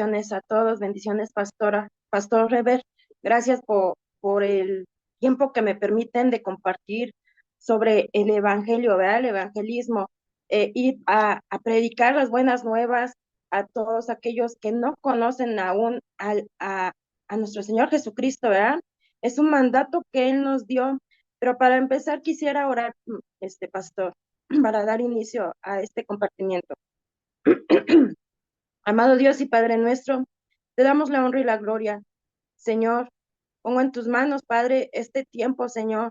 Bendiciones a todos, bendiciones, Pastor Rever. Gracias por el tiempo que me permiten de compartir sobre el evangelio, ¿verdad? El evangelismo, ir a predicar las buenas nuevas a todos aquellos que no conocen aún a nuestro Señor Jesucristo, ¿verdad? Es un mandato que Él nos dio, pero para empezar quisiera orar, pastor, para dar inicio a este compartimiento. Amado Dios y Padre nuestro, te damos la honra y la gloria. Señor, pongo en tus manos, Padre, este tiempo, Señor,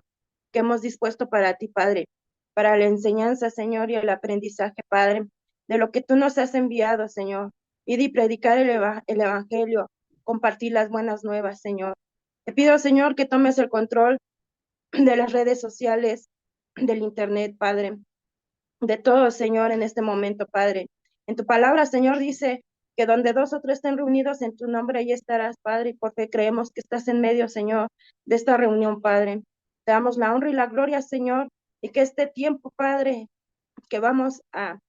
que hemos dispuesto para ti, Padre, para la enseñanza, Señor, y el aprendizaje, Padre, de lo que tú nos has enviado, Señor, y de predicar el evangelio, compartir las buenas nuevas, Señor. Te pido, Señor, que tomes el control de las redes sociales, del internet, Padre, de todo, Señor, en este momento, Padre. En tu palabra, Señor, dice que donde dos o tres estén reunidos en tu nombre, ahí estarás, Padre, y porque creemos que estás en medio, Señor, de esta reunión, Padre. Te damos la honra y la gloria, Señor, y que este tiempo, Padre, que vamos a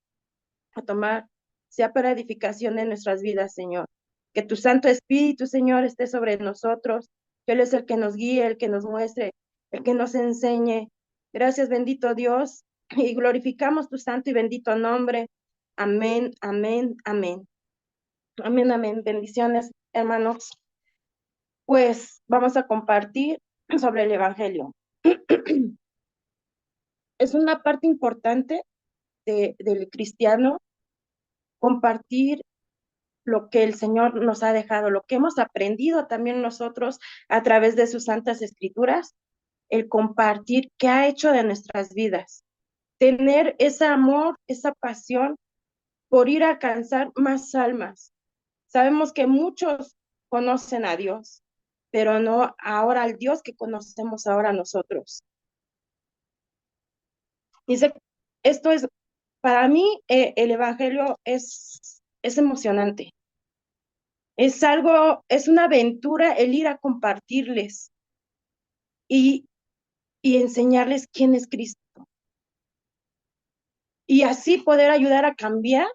tomar, sea para edificación de nuestras vidas, Señor. Que tu Santo Espíritu, Señor, esté sobre nosotros, que Él es el que nos guíe, el que nos muestre, el que nos enseñe. Gracias, bendito Dios, y glorificamos tu santo y bendito nombre. Amén, amén, amén. Amén, amén. Bendiciones, hermanos. Pues vamos a compartir sobre el Evangelio. Es una parte importante del cristiano compartir lo que el Señor nos ha dejado, lo que hemos aprendido también nosotros a través de sus santas escrituras, el compartir qué ha hecho de nuestras vidas, tener ese amor, esa pasión por ir a alcanzar más almas. Sabemos que muchos conocen a Dios, pero no ahora al Dios que conocemos ahora nosotros. Dice, esto es, para mí, el Evangelio es emocionante. Es algo, es una aventura el ir a compartirles y, y enseñarles quién es Cristo. Y así poder ayudar a cambiar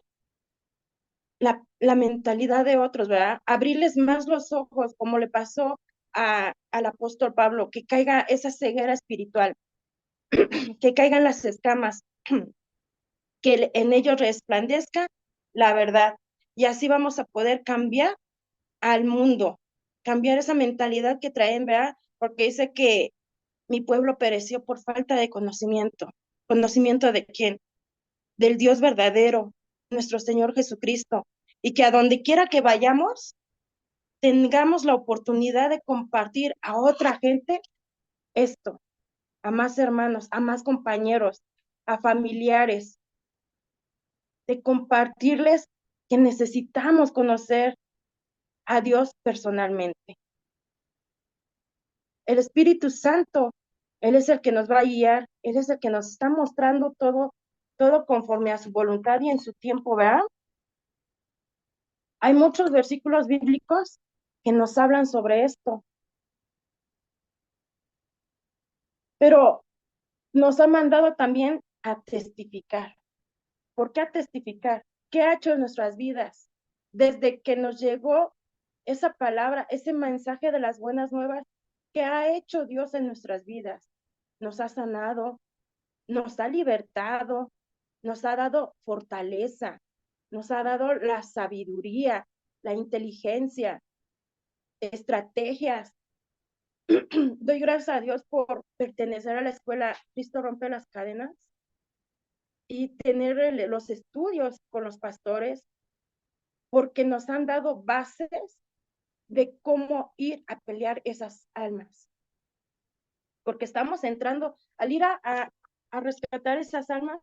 la mentalidad de otros, ¿verdad? Abrirles más los ojos, como le pasó al apóstol Pablo, que caiga esa ceguera espiritual, que caigan las escamas, que en ellos resplandezca la verdad. Y así vamos a poder cambiar al mundo, cambiar esa mentalidad que traen, ¿verdad? Porque dice que mi pueblo pereció por falta de conocimiento. ¿Conocimiento de quién? Del Dios verdadero, nuestro Señor Jesucristo. Y que a donde quiera que vayamos, tengamos la oportunidad de compartir a otra gente esto, a más hermanos, a más compañeros, a familiares, de compartirles que necesitamos conocer a Dios personalmente. El Espíritu Santo, Él es el que nos va a guiar, Él es el que nos está mostrando todo conforme a su voluntad y en su tiempo, ¿verdad? Hay muchos versículos bíblicos que nos hablan sobre esto, pero nos ha mandado también a testificar. ¿Por qué a testificar? ¿Qué ha hecho en nuestras vidas? Desde que nos llegó esa palabra, ese mensaje de las buenas nuevas, ¿qué ha hecho Dios en nuestras vidas? Nos ha sanado, nos ha libertado, nos ha dado fortaleza, nos ha dado la sabiduría, la inteligencia, estrategias. Doy gracias a Dios por pertenecer a la escuela Cristo rompe las cadenas y tener los estudios con los pastores, porque nos han dado bases de cómo ir a pelear esas almas. Porque estamos entrando, al ir a rescatar esas almas,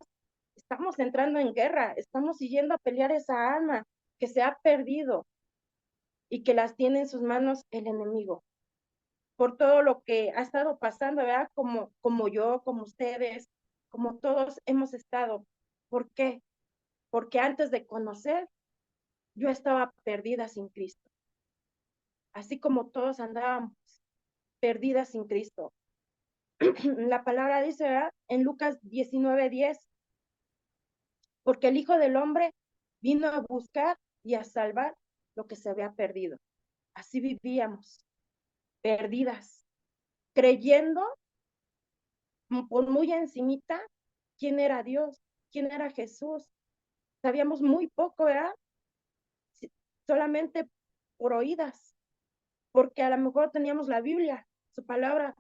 estamos entrando en guerra, estamos yendo a pelear esa alma que se ha perdido y que las tiene en sus manos el enemigo. Por todo lo que ha estado pasando, ¿verdad? Como yo, como ustedes, como todos hemos estado. ¿Por qué? Porque antes de conocer, yo estaba perdida sin Cristo. Así como todos andábamos perdidas sin Cristo. La palabra dice, ¿verdad? En Lucas 19:10, porque el Hijo del Hombre vino a buscar y a salvar lo que se había perdido. Así vivíamos, perdidas, creyendo por muy encimita quién era Dios, quién era Jesús. Sabíamos muy poco, ¿verdad? Solamente por oídas, porque a lo mejor teníamos la Biblia, su palabra,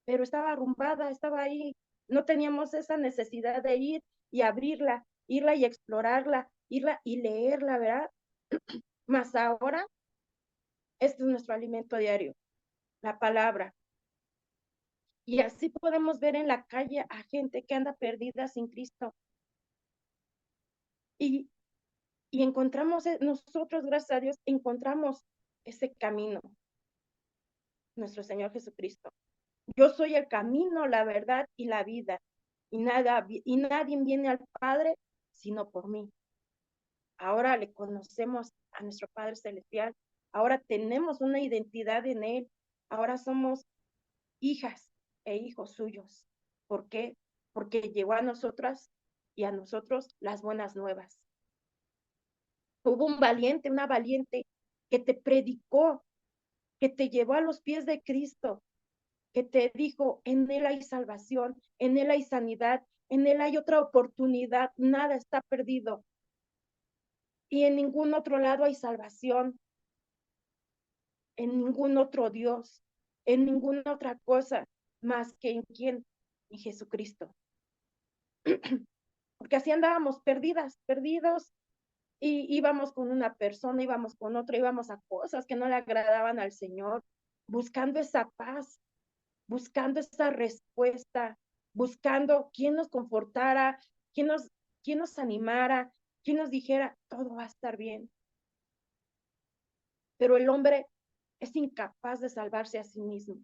pero estaba arrumbada, estaba ahí. No teníamos esa necesidad de ir y abrirla, irla y explorarla, irla y leerla, ¿verdad? Más ahora, este es nuestro alimento diario, la palabra. Y así podemos ver en la calle a gente que anda perdida sin Cristo. Y, y encontramos, nosotros, gracias a Dios, encontramos ese camino, nuestro Señor Jesucristo. Yo soy el camino, la verdad y la vida. Y nadie viene al Padre sino por mí. Ahora le conocemos a nuestro Padre Celestial. Ahora tenemos una identidad en Él. Ahora somos hijas e hijos suyos. ¿Por qué? Porque llegó a nosotras y a nosotros las buenas nuevas. Hubo un valiente, una valiente que te predicó, que te llevó a los pies de Cristo, que te dijo, en Él hay salvación, en Él hay sanidad, en Él hay otra oportunidad, nada está perdido. Y en ningún otro lado hay salvación, en ningún otro Dios, en ninguna otra cosa más que en quién, en Jesucristo. Porque así andábamos perdidas, perdidos, y íbamos con una persona, íbamos con otra, íbamos a cosas que no le agradaban al Señor, buscando esa paz, buscando esa respuesta, buscando quién nos confortara, quién nos, quién nos animara, quién nos dijera, todo va a estar bien. Pero el hombre es incapaz de salvarse a sí mismo.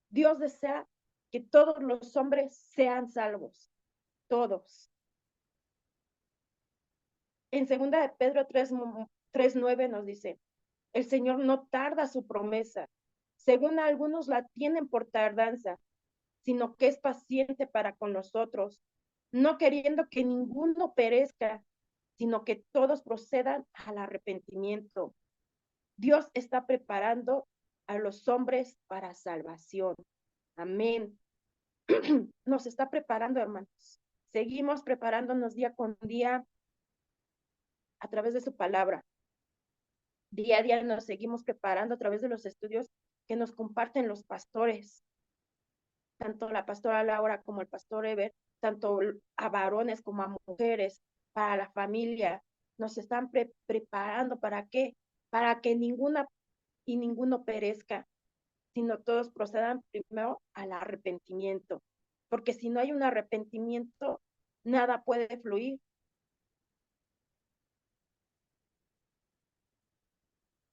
Dios desea que todos los hombres sean salvos, todos. En segunda de Pedro 3:9 nos dice, el Señor no tarda su promesa, según algunos la tienen por tardanza, sino que es paciente para con nosotros, no queriendo que ninguno perezca, sino que todos procedan al arrepentimiento. Dios está preparando a los hombres para salvación. Amén. Nos está preparando, hermanos. Seguimos preparándonos día con día a través de su palabra. Día a día nos seguimos preparando a través de los estudios que nos comparten los pastores, tanto la pastora Laura como el pastor Eber, tanto a varones como a mujeres, para la familia. Nos están preparando ¿para qué? Para que ninguna y ninguno perezca, sino todos procedan primero al arrepentimiento. Porque si no hay un arrepentimiento, nada puede fluir.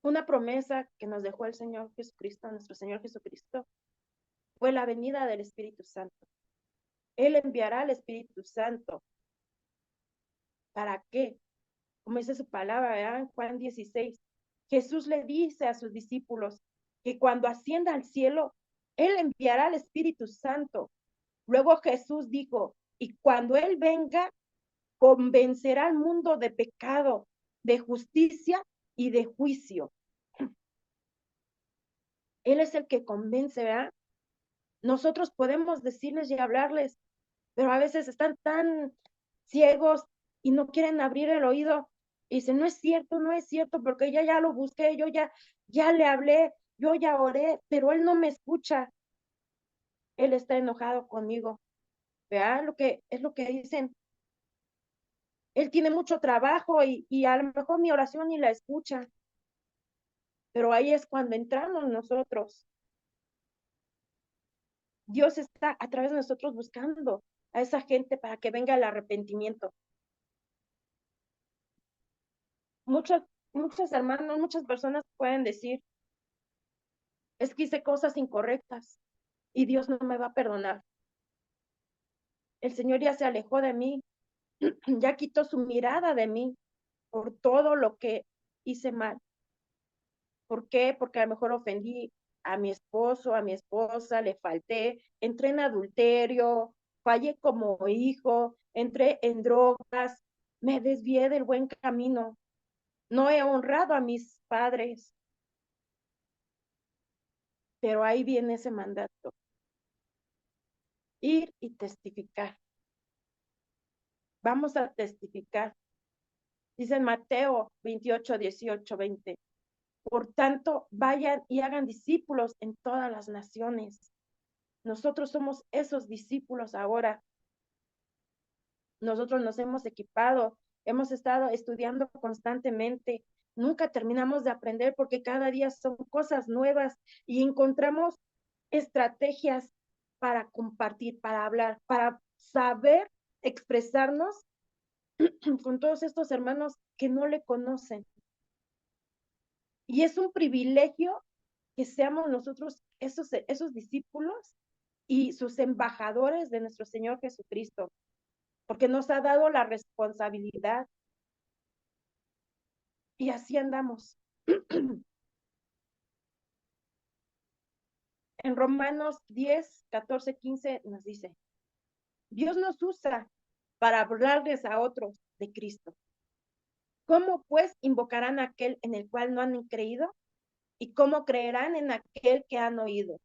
Una promesa que nos dejó el Señor Jesucristo, nuestro Señor Jesucristo, fue la venida del Espíritu Santo. Él enviará al Espíritu Santo. ¿Para qué? Como dice su palabra, ¿verdad? En Juan 16, Jesús le dice a sus discípulos que cuando ascienda al cielo, Él enviará al Espíritu Santo. Luego Jesús dijo, y cuando Él venga, convencerá al mundo de pecado, de justicia y de juicio. Él es el que convence, ¿verdad? Nosotros podemos decirles y hablarles, pero a veces están tan ciegos y no quieren abrir el oído. Y dicen, no es cierto, porque ya lo busqué, ya le hablé, yo ya oré, pero él no me escucha. Él está enojado conmigo. ¿Verdad? Es lo que dicen. Él tiene mucho trabajo y a lo mejor mi oración ni la escucha. Pero ahí es cuando entramos nosotros. Dios está a través de nosotros buscando a esa gente para que venga el arrepentimiento. Muchos hermanos, muchas personas pueden decir, es que hice cosas incorrectas y Dios no me va a perdonar. El Señor ya se alejó de mí, ya quitó su mirada de mí por todo lo que hice mal. ¿Por qué? Porque a lo mejor ofendí a mi esposo, a mi esposa, le falté, entré en adulterio, fallé como hijo, entré en drogas, me desvié del buen camino. No he honrado a mis padres, pero ahí viene ese mandato, ir y testificar. Vamos a testificar. Dice en Mateo 28, 18, 20. Por tanto, vayan y hagan discípulos en todas las naciones. Nosotros somos esos discípulos ahora. Nosotros nos hemos equipado, hemos estado estudiando constantemente. Nunca terminamos de aprender porque cada día son cosas nuevas y encontramos estrategias para compartir, para hablar, para saber expresarnos con todos estos hermanos que no le conocen. Y es un privilegio que seamos nosotros esos discípulos y sus embajadores de nuestro Señor Jesucristo, porque nos ha dado la responsabilidad y así andamos. En Romanos 10, 14, 15 nos dice, Dios nos usa para hablarles a otros de Cristo. ¿Cómo pues invocarán a aquel en el cual no han creído? ¿Y cómo creerán en aquel que han oído?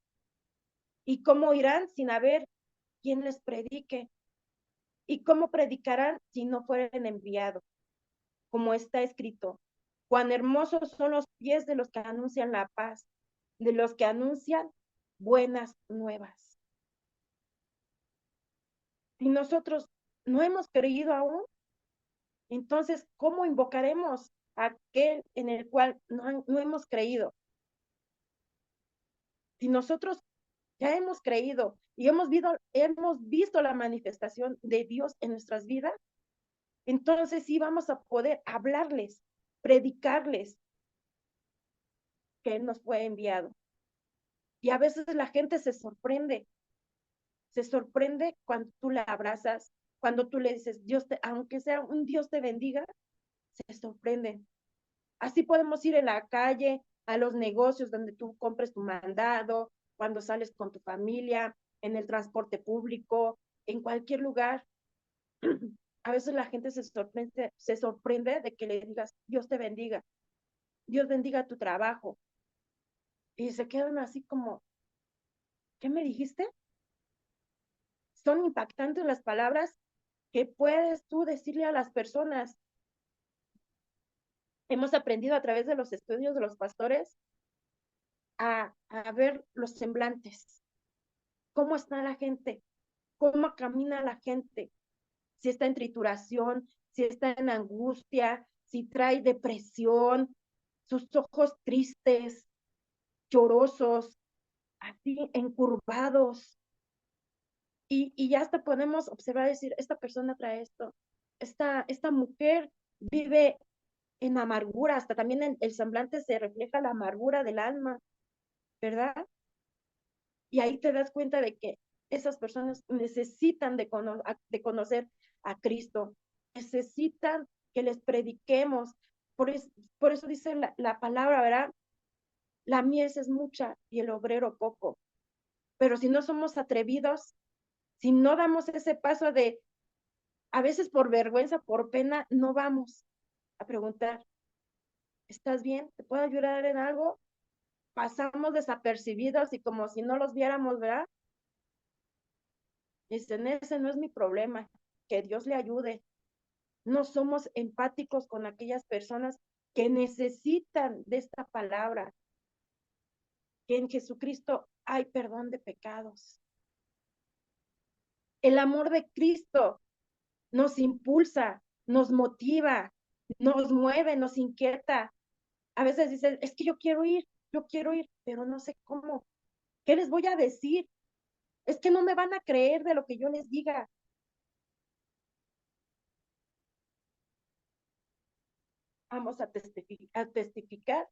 ¿Y cómo irán sin haber quien les predique? ¿Y cómo predicarán si no fueren enviados? Como está escrito, cuán hermosos son los pies de los que anuncian la paz, de los que anuncian buenas nuevas. Si nosotros no hemos creído aún, entonces, ¿cómo invocaremos a aquel en el cual no hemos creído? Si nosotros ya hemos creído y hemos visto la manifestación de Dios en nuestras vidas, entonces sí vamos a poder hablarles, predicarles que Él nos fue enviado. Y a veces la gente se sorprende cuando tú la abrazas, cuando tú le dices, aunque sea un Dios te bendiga, se sorprenden. Así podemos ir en la calle, a los negocios donde tú compres tu mandado, cuando sales con tu familia, en el transporte público, en cualquier lugar. A veces la gente se sorprende de que le digas, Dios te bendiga, Dios bendiga tu trabajo. Y se quedan así como, ¿qué me dijiste? Son impactantes las palabras que puedes tú decirle a las personas. Hemos aprendido a través de los estudios de los pastores a ver los semblantes, cómo está la gente, cómo camina la gente, si está en trituración, si está en angustia, si trae depresión, sus ojos tristes, llorosos, así encurvados. Y ya hasta podemos observar y decir, esta persona trae esto, esta mujer vive en amargura, hasta también en el semblante se refleja la amargura del alma, ¿verdad? Y ahí te das cuenta de que esas personas necesitan de conocer a Cristo, necesitan que les prediquemos. Por eso dice la palabra, ¿verdad? La mies es mucha y el obrero poco. Pero si no somos atrevidos, si no damos ese paso de, a veces por vergüenza, por pena, no vamos a preguntar, ¿estás bien? ¿Te puedo ayudar en algo? Pasamos desapercibidos y como si no los viéramos, ¿verdad? Dicen, ese no es mi problema, que Dios le ayude. No somos empáticos con aquellas personas que necesitan de esta palabra, que en Jesucristo hay perdón de pecados. El amor de Cristo nos impulsa, nos motiva, nos mueve, nos inquieta. A veces dicen, es que yo quiero ir, pero no sé cómo. ¿Qué les voy a decir? Es que no me van a creer de lo que yo les diga. Vamos a testificar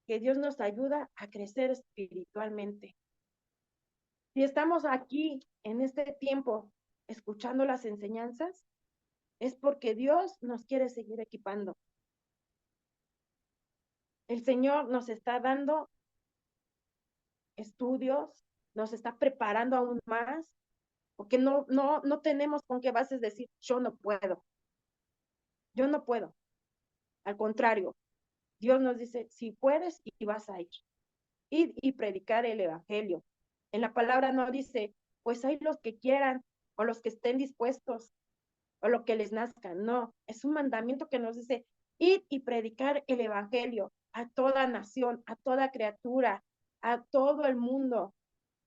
que Dios nos ayuda a crecer espiritualmente. Si estamos aquí en este tiempo escuchando las enseñanzas, es porque Dios nos quiere seguir equipando. El Señor nos está dando estudios, nos está preparando aún más, porque no tenemos con qué bases decir, yo no puedo. Al contrario, Dios nos dice, si puedes y vas a ir. Ir y predicar el evangelio. En la palabra no dice, pues hay los que quieran o los que estén dispuestos o lo que les nazca. No, es un mandamiento que nos dice, ir y predicar el evangelio a toda nación, a toda criatura, a todo el mundo,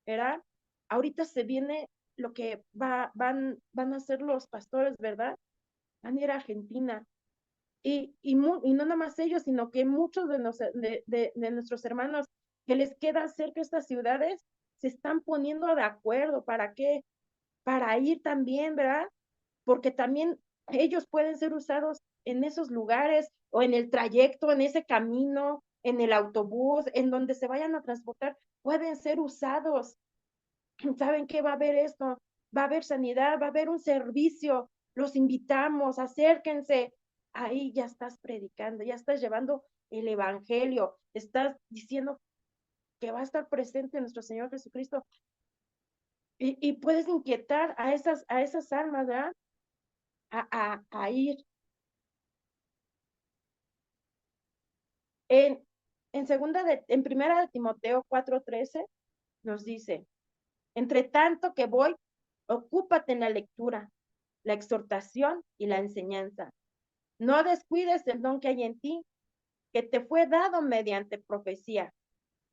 ¿verdad? Ahorita se viene lo que van a hacer los pastores, ¿verdad? Van a ir a Argentina. Y no nada más ellos, sino que muchos de nuestros hermanos que les queda cerca estas ciudades se están poniendo de acuerdo. ¿Para qué? Para ir también, ¿verdad? Porque también ellos pueden ser usados en esos lugares o en el trayecto, en ese camino, en el autobús, en donde se vayan a transportar, pueden ser usados. ¿Saben qué va a haber esto? Va a haber sanidad, va a haber un servicio. Los invitamos, acérquense. Ahí ya estás predicando, ya estás llevando el evangelio, estás diciendo que va a estar presente nuestro Señor Jesucristo y puedes inquietar a esas almas, ¿verdad? A ir. En, en primera de Timoteo 4:13 nos dice, entre tanto que voy, ocúpate en la lectura, la exhortación y la enseñanza. No descuides el don que hay en ti, que te fue dado mediante profecía,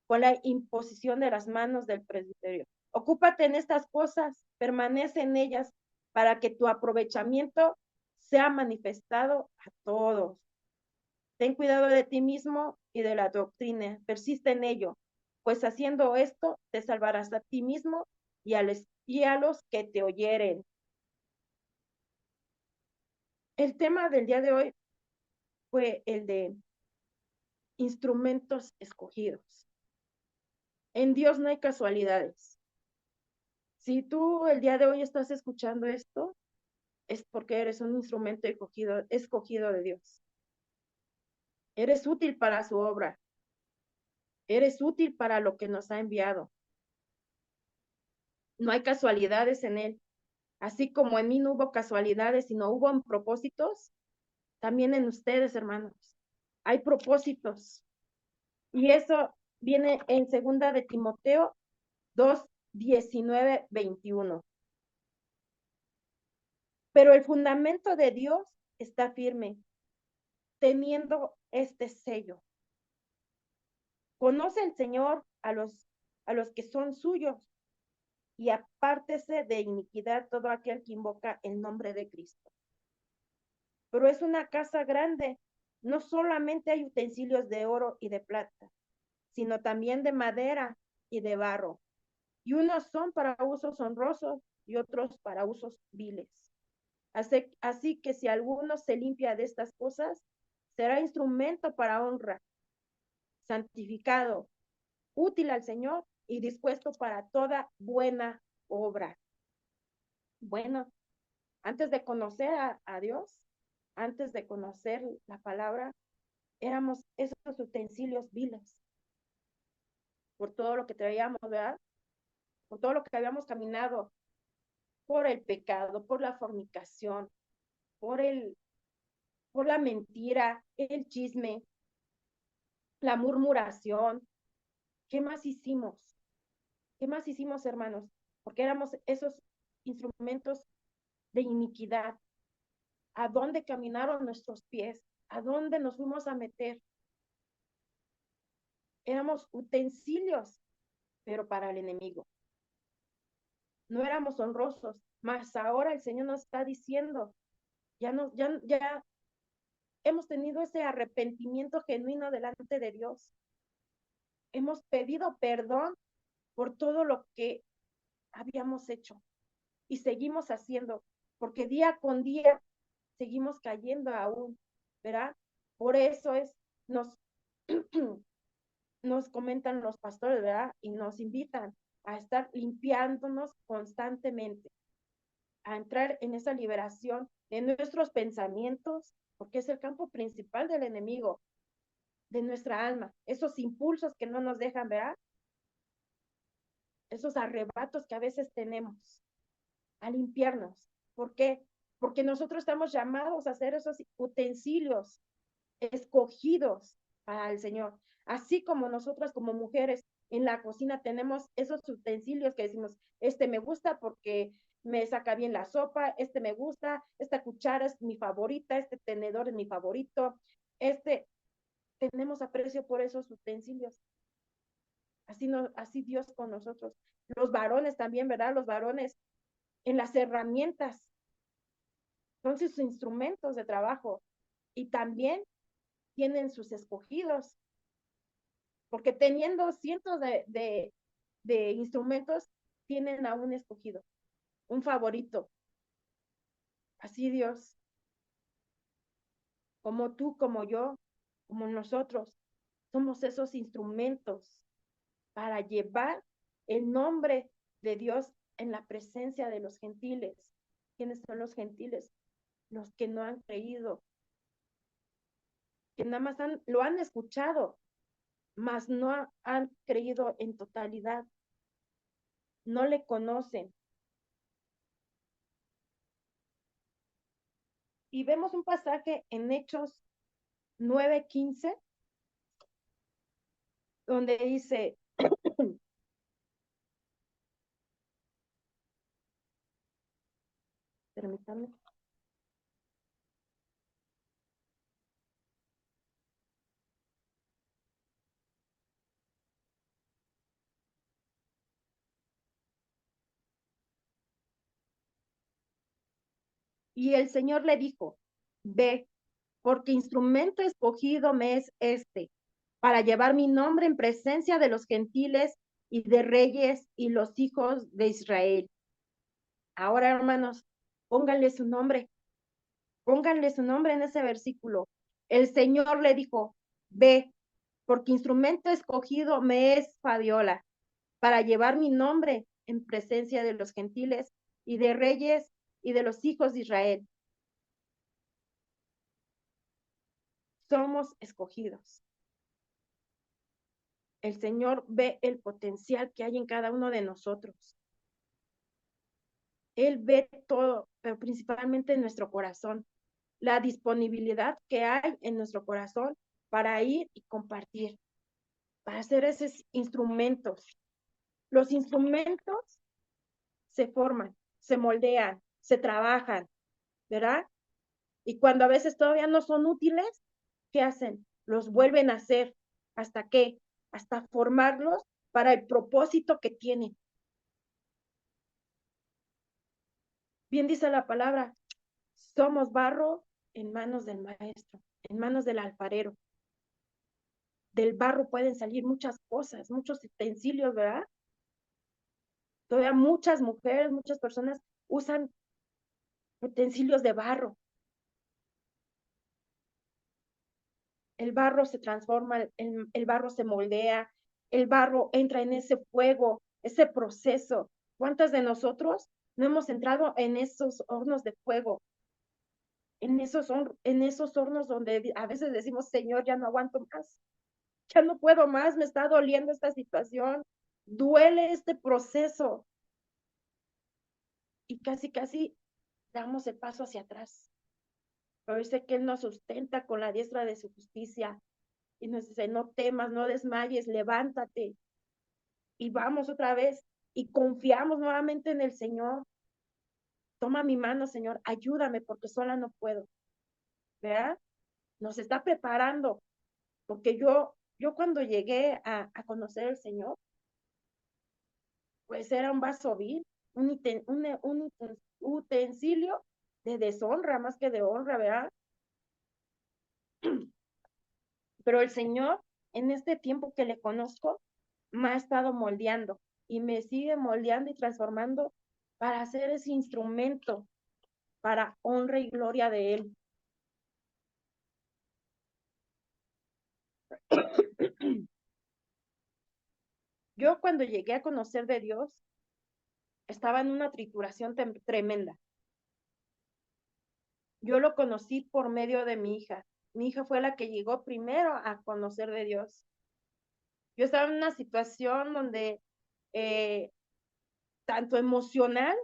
con la imposición de las manos del presbiterio. Ocúpate en estas cosas, permanece en ellas, para que tu aprovechamiento sea manifestado a todos. Ten cuidado de ti mismo y de la doctrina, persiste en ello, pues haciendo esto te salvarás a ti mismo y a los que te oyeren. El tema del día de hoy fue el de instrumentos escogidos. En Dios no hay casualidades. Si tú el día de hoy estás escuchando esto, es porque eres un instrumento escogido de Dios. Eres útil para su obra. Eres útil para lo que nos ha enviado. No hay casualidades en Él. Así como en mí no hubo casualidades, sino hubo propósitos, también en ustedes, hermanos. Hay propósitos. Y eso viene en segunda de Timoteo 2:19-21. Pero el fundamento de Dios está firme, teniendo este sello. Conoce el Señor a los que son suyos y apártese de iniquidad todo aquel que invoca el nombre de Cristo. Pero es una casa grande. No solamente hay utensilios de oro y de plata, sino también de madera y de barro. Y unos son para usos honrosos y otros para usos viles. Así que si alguno se limpia de estas cosas, será instrumento para honra, santificado, útil al Señor y dispuesto para toda buena obra. Bueno, antes de conocer a Dios, antes de conocer la palabra, éramos esos utensilios viles por todo lo que traíamos, ¿verdad? Por todo lo que habíamos caminado, por el pecado, por la fornicación, por por la mentira, el chisme, la murmuración. ¿Qué más hicimos? ¿Qué más hicimos, hermanos? Porque éramos esos instrumentos de iniquidad. ¿A dónde caminaron nuestros pies? ¿A dónde nos fuimos a meter? Éramos utensilios, pero para el enemigo. No éramos honrosos, mas ahora el Señor nos está diciendo, ya hemos tenido ese arrepentimiento genuino delante de Dios. Hemos pedido perdón por todo lo que habíamos hecho y seguimos haciendo, porque día con día seguimos cayendo aún, ¿verdad? Por eso nos, nos comentan los pastores, ¿verdad? Y nos invitan a estar limpiándonos constantemente, a entrar en esa liberación de nuestros pensamientos, porque es el campo principal del enemigo, de nuestra alma, esos impulsos que no nos dejan, ¿verdad? Esos arrebatos que a veces tenemos, a limpiarnos. ¿Por qué? Porque nosotros estamos llamados a ser esos utensilios escogidos. para el Señor. Así como nosotras como mujeres en la cocina tenemos esos utensilios que decimos, este me gusta porque me saca bien la sopa, este me gusta, esta cuchara es mi favorita, este tenedor es mi favorito, este, tenemos aprecio por esos utensilios. Así, no, así Dios con nosotros. Los varones también, ¿verdad? Los varones en las herramientas, son sus instrumentos de trabajo y también tienen sus escogidos, porque teniendo cientos de instrumentos, tienen a un escogido, un favorito. Así Dios, como tú, como yo, como nosotros, somos esos instrumentos para llevar el nombre de Dios en la presencia de los gentiles. ¿Quiénes son los gentiles? Los que no han creído, que nada más lo han escuchado, mas no han creído en totalidad, no le conocen. Y vemos un pasaje en Hechos 9:15, donde dice, permítame, y el Señor le dijo, ve, porque instrumento escogido me es este, para llevar mi nombre en presencia de los gentiles y de reyes y los hijos de Israel. Ahora, hermanos, pónganle su nombre, pónganle su nombre en ese versículo. El Señor le dijo, ve, porque instrumento escogido me es Fabiola, para llevar mi nombre en presencia de los gentiles y de reyes y de los hijos de Israel. Somos escogidos. El Señor ve el potencial que hay en cada uno de nosotros. Él ve todo, pero principalmente en nuestro corazón, la disponibilidad que hay en nuestro corazón para ir y compartir, para hacer esos instrumentos. Los instrumentos se forman, se moldean, se trabajan, ¿verdad? Y cuando a veces todavía no son útiles, ¿qué hacen? Los vuelven a hacer. ¿Hasta qué? Hasta formarlos para el propósito que tienen. Bien dice la palabra, somos barro en manos del maestro, en manos del alfarero. Del barro pueden salir muchas cosas, muchos utensilios, ¿verdad? Todavía muchas mujeres, muchas personas usan utensilios de barro. El barro se transforma, el barro se moldea, el barro entra en ese fuego, ese proceso. ¿Cuántas de nosotros no hemos entrado en esos hornos de fuego? En esos hornos donde a veces decimos, Señor, ya no aguanto más, ya no puedo más, me está doliendo esta situación, duele este proceso y casi damos el paso hacia atrás. Pero dice que Él nos sustenta con la diestra de su justicia y nos dice, no temas, no desmayes, levántate y vamos otra vez y confiamos nuevamente en el Señor. Toma mi mano, Señor, ayúdame porque sola no puedo. ¿Verdad? Nos está preparando porque yo cuando llegué a conocer al Señor, pues era un vaso vil, un utensilio de deshonra más que de honra, ¿verdad? Pero el Señor, en este tiempo que le conozco, me ha estado moldeando y me sigue moldeando y transformando para hacer ese instrumento para honra y gloria de Él. Yo cuando llegué a conocer de Dios, estaba en una trituración tremenda. Yo lo conocí por medio de mi hija. Mi hija fue la que llegó primero a conocer de Dios. Yo estaba en una situación donde eh, tanto emocional,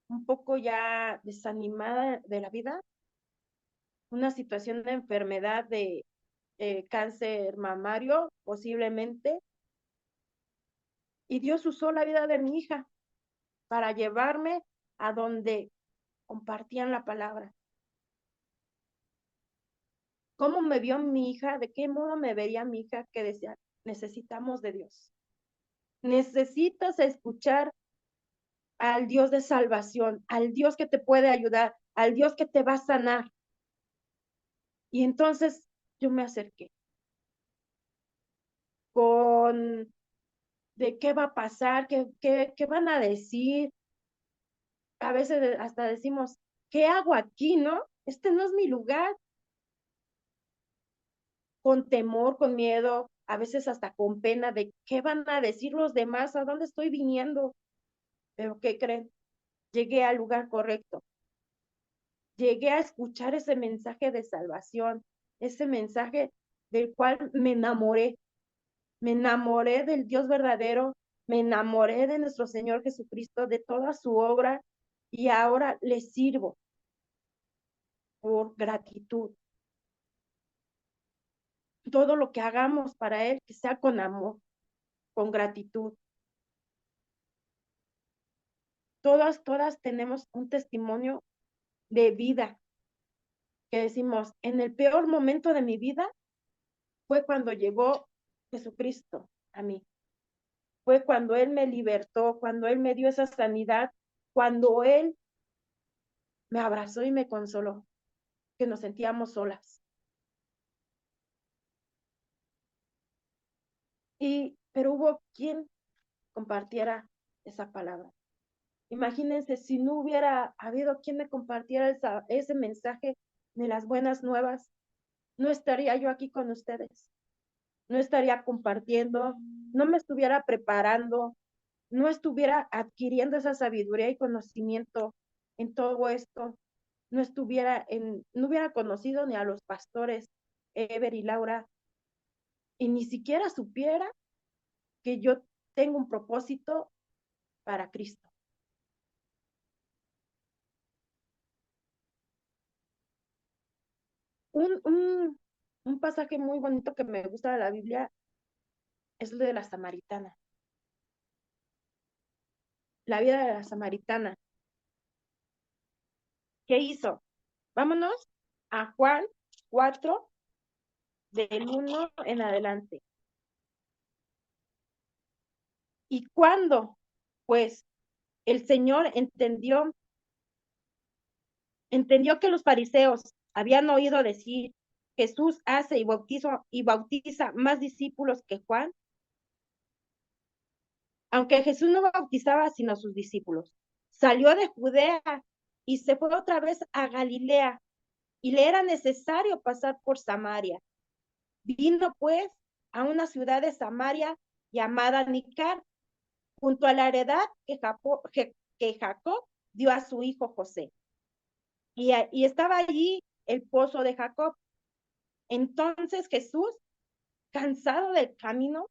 un poco ya desanimada de la vida, una situación de enfermedad cáncer mamario, posiblemente, y Dios usó la vida de mi hija para llevarme a donde compartían la palabra. ¿Cómo me vio mi hija? ¿De qué modo me veía mi hija que decía, necesitamos de Dios? Necesitas escuchar al Dios de salvación, al Dios que te puede ayudar, al Dios que te va a sanar. Y entonces yo me acerqué con de qué va a pasar, qué van a decir. A veces hasta decimos, ¿qué hago aquí, no? Este no es mi lugar. Con temor, con miedo, a veces hasta con pena de qué van a decir los demás, a dónde estoy viniendo. Pero ¿qué creen? Llegué al lugar correcto. Llegué a escuchar ese mensaje de salvación, ese mensaje del cual me enamoré del Dios verdadero, me enamoré de nuestro Señor Jesucristo, de toda su obra, y ahora le sirvo por gratitud. Todo lo que hagamos para Él, que sea con amor, con gratitud. Todas tenemos un testimonio de vida que decimos, en el peor momento de mi vida fue cuando llegó Jesucristo a mí. Fue cuando Él me libertó, cuando Él me dio esa sanidad, cuando Él me abrazó y me consoló, que nos sentíamos solas. Pero hubo quien compartiera esa palabra. Imagínense si no hubiera habido quien me compartiera ese mensaje de las buenas nuevas, no estaría yo aquí con ustedes, no estaría compartiendo, no me estuviera preparando, no estuviera adquiriendo esa sabiduría y conocimiento en todo esto, no hubiera conocido ni a los pastores Ever y Laura, y ni siquiera supiera que yo tengo un propósito para Cristo. Un, un, un pasaje muy bonito que me gusta de la Biblia es lo de la samaritana, la vida de la samaritana. ¿Qué hizo? Vámonos a Juan 4, del 1 en adelante. Y cuando, pues, el Señor entendió que los fariseos habían oído decir, Jesús hace y bautiza más discípulos que Juan, aunque Jesús no bautizaba sino a sus discípulos. Salió de Judea y se fue otra vez a Galilea, y le era necesario pasar por Samaria. Vino pues a una ciudad de Samaria llamada Nicar, junto a la heredad que Jacob dio a su hijo José. Y estaba allí el pozo de Jacob. Entonces Jesús, cansado del camino,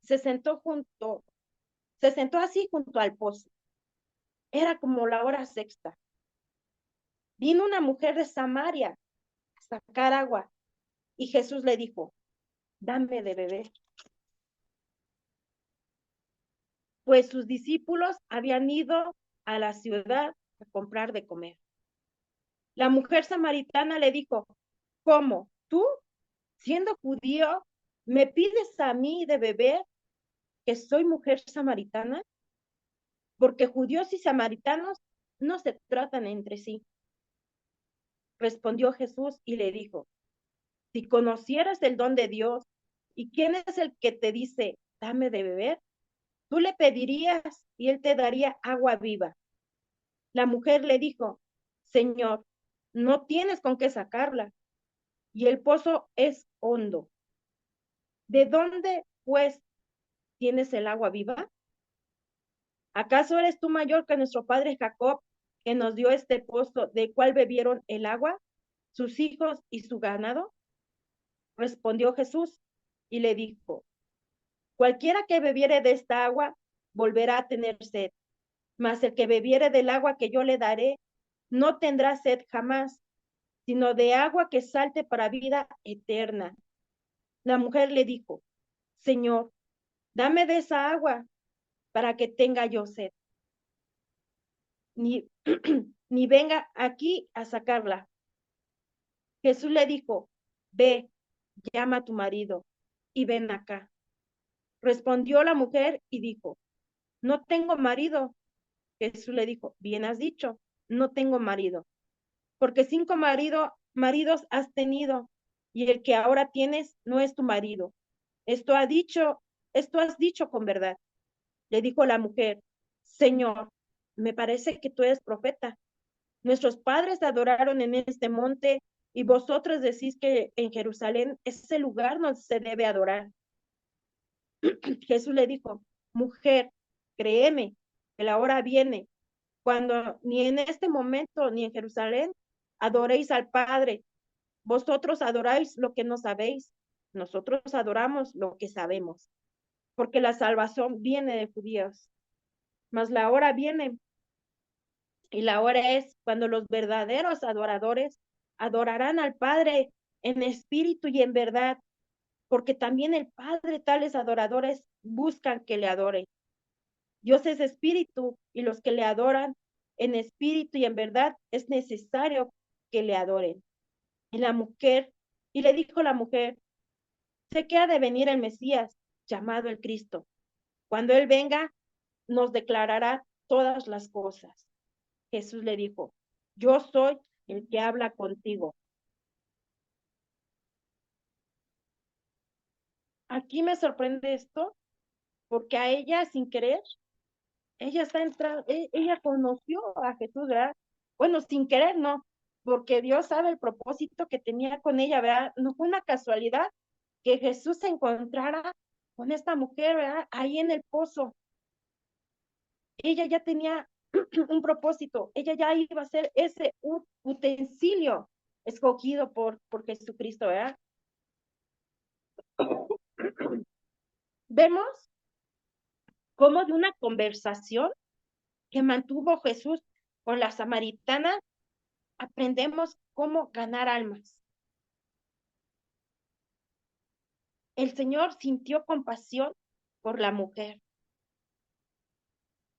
se sentó así junto al pozo. Era como la hora sexta. Vino una mujer de Samaria a sacar agua, y Jesús le dijo, dame de beber. Pues sus discípulos habían ido a la ciudad a comprar de comer. La mujer samaritana le dijo, ¿cómo? ¿Tú, siendo judío, me pides a mí de beber, que soy mujer samaritana? Porque judíos y samaritanos no se tratan entre sí. Respondió Jesús y le dijo, si conocieras el don de Dios y quién es el que te dice, dame de beber, tú le pedirías y él te daría agua viva. La mujer le dijo, Señor, no tienes con qué sacarla y el pozo es hondo. ¿De dónde, pues, tienes el agua viva? ¿Acaso eres tú mayor que nuestro padre Jacob, que nos dio este pozo, del cual bebieron el agua, sus hijos y su ganado? Respondió Jesús y le dijo, cualquiera que bebiere de esta agua volverá a tener sed, mas el que bebiere del agua que yo le daré no tendrá sed jamás, sino de agua que salte para vida eterna. La mujer le dijo, Señor, dame de esa agua para que tenga yo sed, ni, ni venga aquí a sacarla. Jesús le dijo, ve, llama a tu marido y ven acá. Respondió la mujer y dijo, no tengo marido. Jesús le dijo, bien has dicho, no tengo marido, porque maridos has tenido, y el que ahora tienes no es tu marido. Esto has dicho con verdad. Le dijo la mujer, Señor, me parece que tú eres profeta. Nuestros padres adoraron en este monte y vosotros decís que en Jerusalén es el lugar donde se debe adorar. Jesús le dijo, mujer, créeme, que la hora viene cuando ni en este momento ni en Jerusalén adoréis al Padre. Vosotros adoráis lo que no sabéis, nosotros adoramos lo que sabemos, porque la salvación viene de judíos. Mas la hora viene y la hora es cuando los verdaderos adoradores adorarán al Padre en espíritu y en verdad, porque también el Padre tales adoradores buscan que le adoren. Dios es espíritu y los que le adoran en espíritu y en verdad es necesario que le adoren. Y la mujer, y le dijo la mujer, sé que ha de venir el Mesías, llamado el Cristo. Cuando Él venga, nos declarará todas las cosas. Jesús le dijo, yo soy el que habla contigo. Aquí me sorprende esto, porque a ella, sin querer, ella está entrando, ella conoció a Jesús, ¿verdad? Bueno, sin querer, no, porque Dios sabe el propósito que tenía con ella, ¿verdad? No fue una casualidad que Jesús se encontrara con esta mujer, ¿verdad? Ahí en el pozo. Ella ya tenía un propósito, ella ya iba a ser ese utensilio escogido por Jesucristo, ¿verdad? Vemos cómo de una conversación que mantuvo Jesús con la samaritana, aprendemos cómo ganar almas. El Señor sintió compasión por la mujer.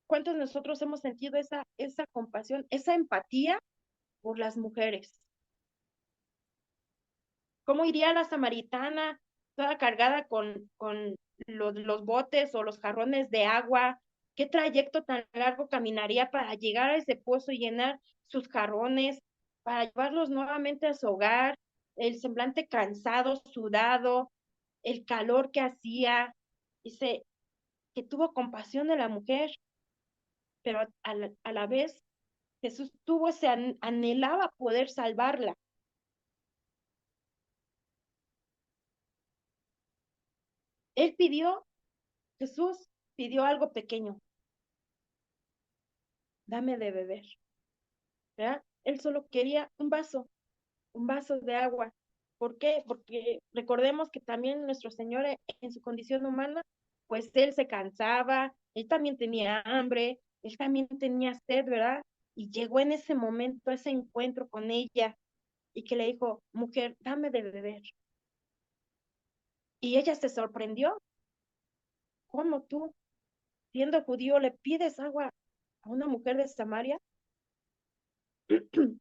¿Cuántos de nosotros hemos sentido esa compasión, esa empatía por las mujeres? ¿Cómo iría la samaritana toda cargada con los botes o los jarrones de agua? ¿Qué trayecto tan largo caminaría para llegar a ese pozo y llenar sus jarrones, para llevarlos nuevamente a su hogar? El semblante cansado, sudado, el calor que hacía. Dice que tuvo compasión de la mujer, pero a la vez Jesús anhelaba poder salvarla. Él pidió, Jesús pidió algo pequeño, dame de beber, ¿verdad? Él solo quería un vaso de agua. ¿Por qué? Porque recordemos que también nuestro Señor en su condición humana, pues él se cansaba, él también tenía hambre, él también tenía sed, ¿verdad? Y llegó en ese momento, ese encuentro con ella, y que le dijo, mujer, dame de beber. Y ella se sorprendió, ¿cómo tú, siendo judío, le pides agua a una mujer de Samaria? En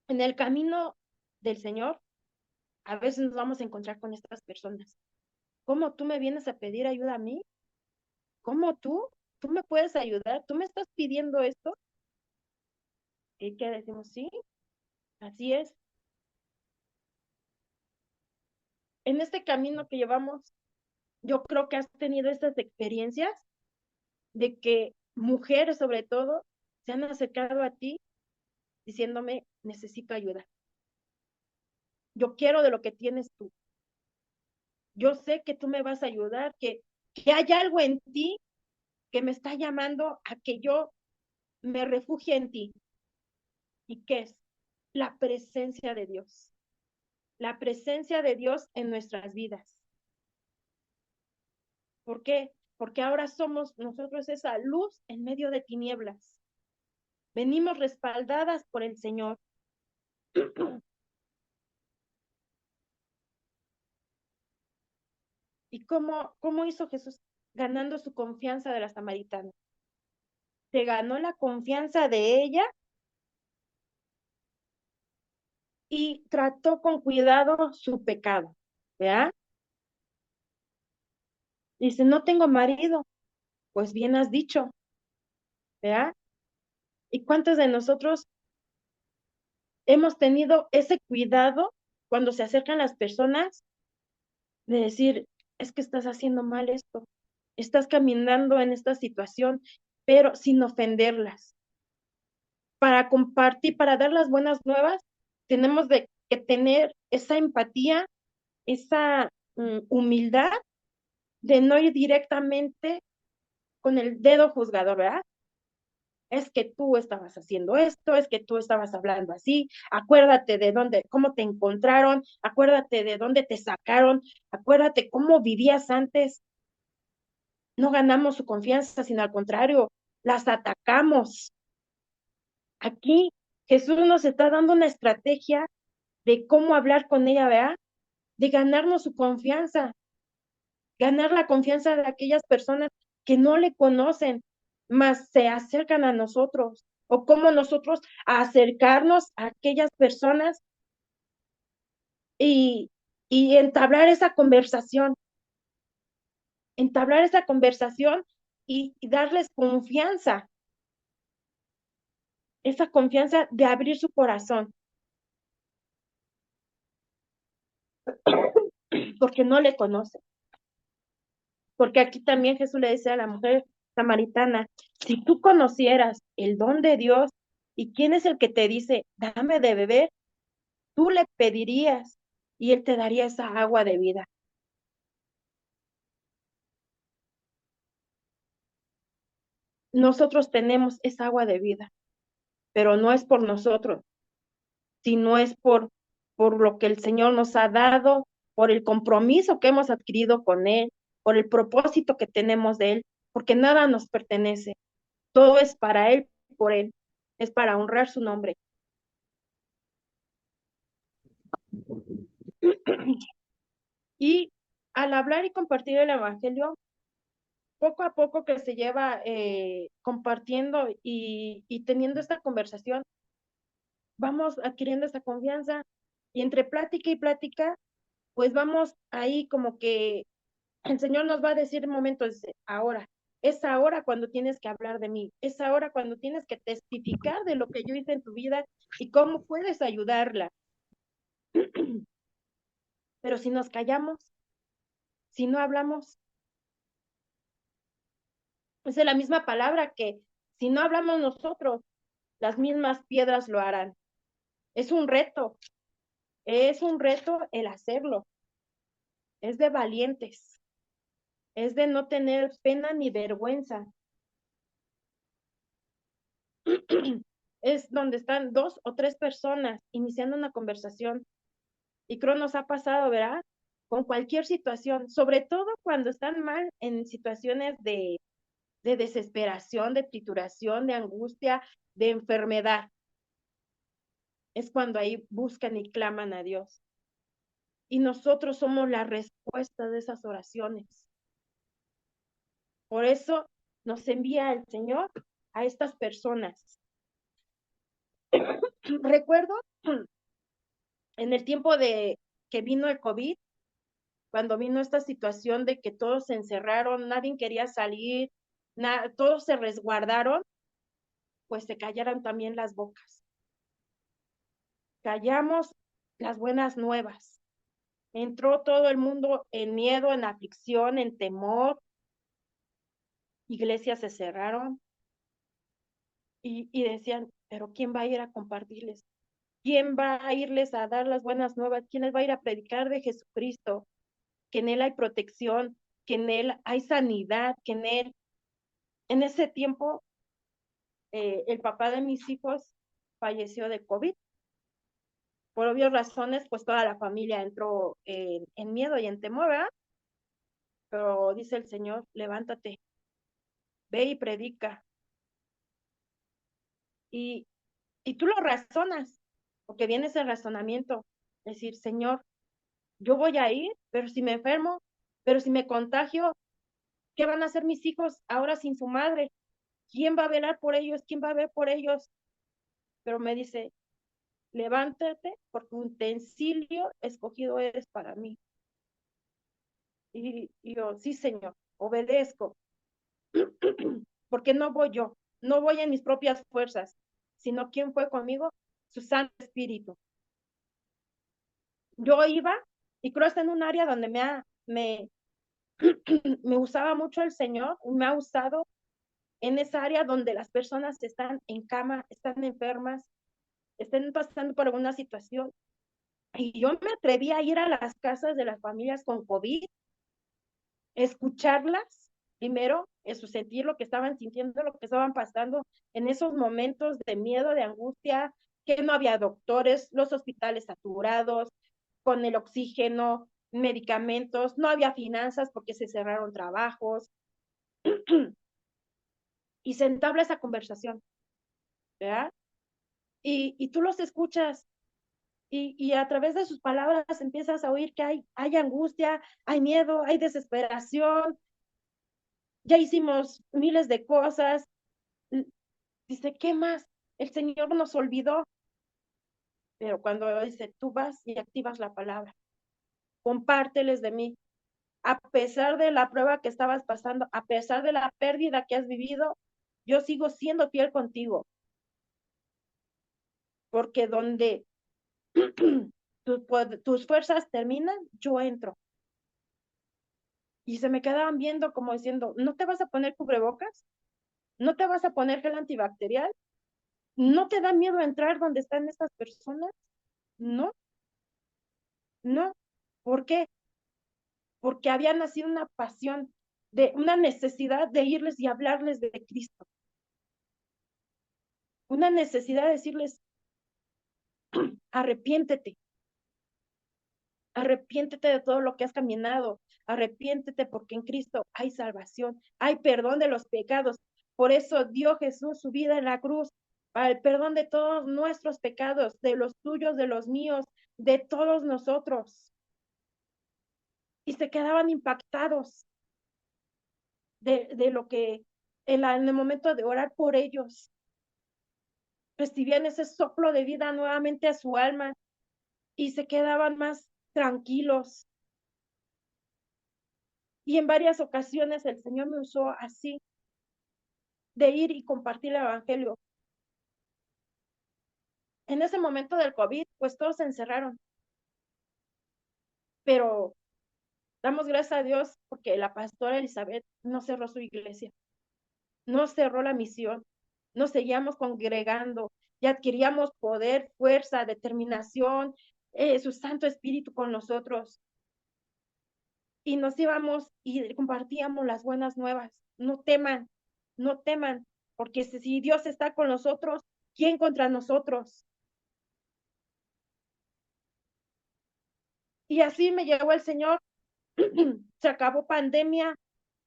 el camino del Señor, a veces nos vamos a encontrar con estas personas. ¿Cómo tú me vienes a pedir ayuda a mí? ¿Cómo tú? ¿Tú me puedes ayudar? ¿Tú me estás pidiendo esto? ¿Y qué decimos? Sí, así es. En este camino que llevamos, yo creo que has tenido estas experiencias de que mujeres sobre todo se han acercado a ti diciéndome, necesito ayuda. Yo quiero de lo que tienes tú. Yo sé que tú me vas a ayudar, que hay algo en ti que me está llamando a que yo me refugie en ti. ¿Y qué es? La presencia de Dios. La presencia de Dios en nuestras vidas. ¿Por qué? Porque ahora somos nosotros esa luz en medio de tinieblas. Venimos respaldadas por el Señor. ¿Y cómo hizo Jesús? Ganando su confianza de la samaritana. Se ganó la confianza de ella y trató con cuidado su pecado, ¿verdad? Dice, no tengo marido, pues bien has dicho, ¿verdad? ¿Y cuántos de nosotros hemos tenido ese cuidado cuando se acercan las personas de decir, es que estás haciendo mal esto, estás caminando en esta situación, pero sin ofenderlas? Para compartir, para dar las buenas nuevas, tenemos que tener esa empatía, esa humildad de no ir directamente con el dedo juzgador, ¿verdad? Es que tú estabas haciendo esto, es que tú estabas hablando así, acuérdate de dónde, cómo te encontraron, acuérdate de dónde te sacaron, acuérdate cómo vivías antes. No ganamos su confianza, sino al contrario, las atacamos. Aquí Jesús nos está dando una estrategia de cómo hablar con ella, ¿verdad? De ganarnos su confianza, ganar la confianza de aquellas personas que no le conocen, más se acercan a nosotros, o cómo nosotros acercarnos a aquellas personas y, y entablar esa conversación y darles confianza, esa confianza de abrir su corazón, porque no le conocen. Porque aquí también Jesús le dice a la mujer samaritana, si tú conocieras el don de Dios y quién es el que te dice, dame de beber, tú le pedirías y él te daría esa agua de vida. Nosotros tenemos esa agua de vida, pero no es por nosotros, sino es por lo que el Señor nos ha dado, por el compromiso que hemos adquirido con Él, por el propósito que tenemos de Él, porque nada nos pertenece, todo es para Él, por Él, es para honrar su nombre. Y al hablar y compartir el Evangelio, poco a poco que se lleva compartiendo y teniendo esta conversación, vamos adquiriendo esta confianza y entre plática y plática, pues vamos ahí como que el Señor nos va a decir momentos, ahora, es ahora cuando tienes que hablar de mí, es ahora cuando tienes que testificar de lo que yo hice en tu vida y cómo puedes ayudarla. Pero si nos callamos, si no hablamos, es la misma palabra que si no hablamos nosotros, las mismas piedras lo harán. Es un reto, es un reto el hacerlo, es de valientes, es de no tener pena ni vergüenza. Es donde están dos o tres personas iniciando una conversación y creo nos ha pasado, ¿verdad? Con cualquier situación, sobre todo cuando están mal en situaciones de desesperación, de trituración, de angustia, de enfermedad. Es cuando ahí buscan y claman a Dios. Y nosotros somos la respuesta de esas oraciones. Por eso nos envía el Señor a estas personas. Recuerdo en el tiempo de que vino el COVID, cuando vino esta situación de que todos se encerraron, nadie quería salir, todos se resguardaron, pues se callaron también las bocas. Callamos las buenas nuevas. Entró todo el mundo en miedo, en aflicción, en temor. Iglesias se cerraron y decían, pero ¿quién va a ir a compartirles? ¿Quién va a irles a dar las buenas nuevas? ¿Quién les va a ir a predicar de Jesucristo? Que en Él hay protección, que en Él hay sanidad, que en ese tiempo, el papá de mis hijos falleció de COVID. Por obvias razones, pues toda la familia entró en miedo y en temor, ¿verdad? Pero dice el Señor, levántate, ve y predica. Y, y tú lo razonas. porque viene ese razonamiento, decir, Señor, yo voy a ir, pero si me enfermo, pero si me contagio, ¿qué van a hacer mis hijos ahora sin su madre? ¿Quién va a velar por ellos? ¿Quién va a ver por ellos? Pero me dice, levántate porque utensilio escogido eres para mí. Y yo, sí, Señor, obedezco, porque no voy yo, no voy en mis propias fuerzas, sino ¿quién fue conmigo? Su Santo Espíritu. Yo iba y creo que en un área donde me usaba mucho el Señor, me ha usado en esa área donde las personas están en cama, están enfermas, estén pasando por alguna situación. Y yo me atreví a ir a las casas de las familias con COVID, escucharlas primero, eso, sentir lo que estaban sintiendo, lo que estaban pasando en esos momentos de miedo, de angustia, que no había doctores, los hospitales saturados, con el oxígeno, medicamentos, no había finanzas porque se cerraron trabajos, y se entabla esa conversación, ¿verdad? Y tú los escuchas y a través de sus palabras empiezas a oír que hay angustia, hay miedo, hay desesperación, ya hicimos miles de cosas. Dice, ¿qué más? El Señor nos olvidó, pero cuando dice, tú vas y activas la palabra, compárteles de mí, a pesar de la prueba que estabas pasando, a pesar de la pérdida que has vivido, yo sigo siendo fiel contigo, porque donde tus fuerzas terminan, yo entro. Y se me quedaban viendo como diciendo, ¿no te vas a poner cubrebocas? ¿No te vas a poner gel antibacterial? ¿No te da miedo entrar donde están estas personas? No, no. ¿Por qué? Porque había nacido una pasión, de una necesidad de irles y hablarles de Cristo, una necesidad de decirles, arrepiéntete, arrepiéntete de todo lo que has caminado, arrepiéntete porque en Cristo hay salvación, hay perdón de los pecados. Por eso dio Jesús su vida en la cruz para el perdón de todos nuestros pecados, de los tuyos, de los míos, de todos nosotros. Y se quedaban impactados de lo que en el momento de orar por ellos, recibían ese soplo de vida nuevamente a su alma y se quedaban más tranquilos. Y en varias ocasiones el Señor me usó así, de ir y compartir el Evangelio. En ese momento del COVID, pues todos se encerraron, pero damos gracias a Dios porque la pastora Elizabeth no cerró su iglesia, no cerró la misión, nos seguíamos congregando y adquiríamos poder, fuerza, determinación, su Santo Espíritu con nosotros. Y nos íbamos y compartíamos las buenas nuevas. No teman, no teman, porque si Dios está con nosotros, ¿quién contra nosotros? Y así me llegó el Señor, se acabó pandemia,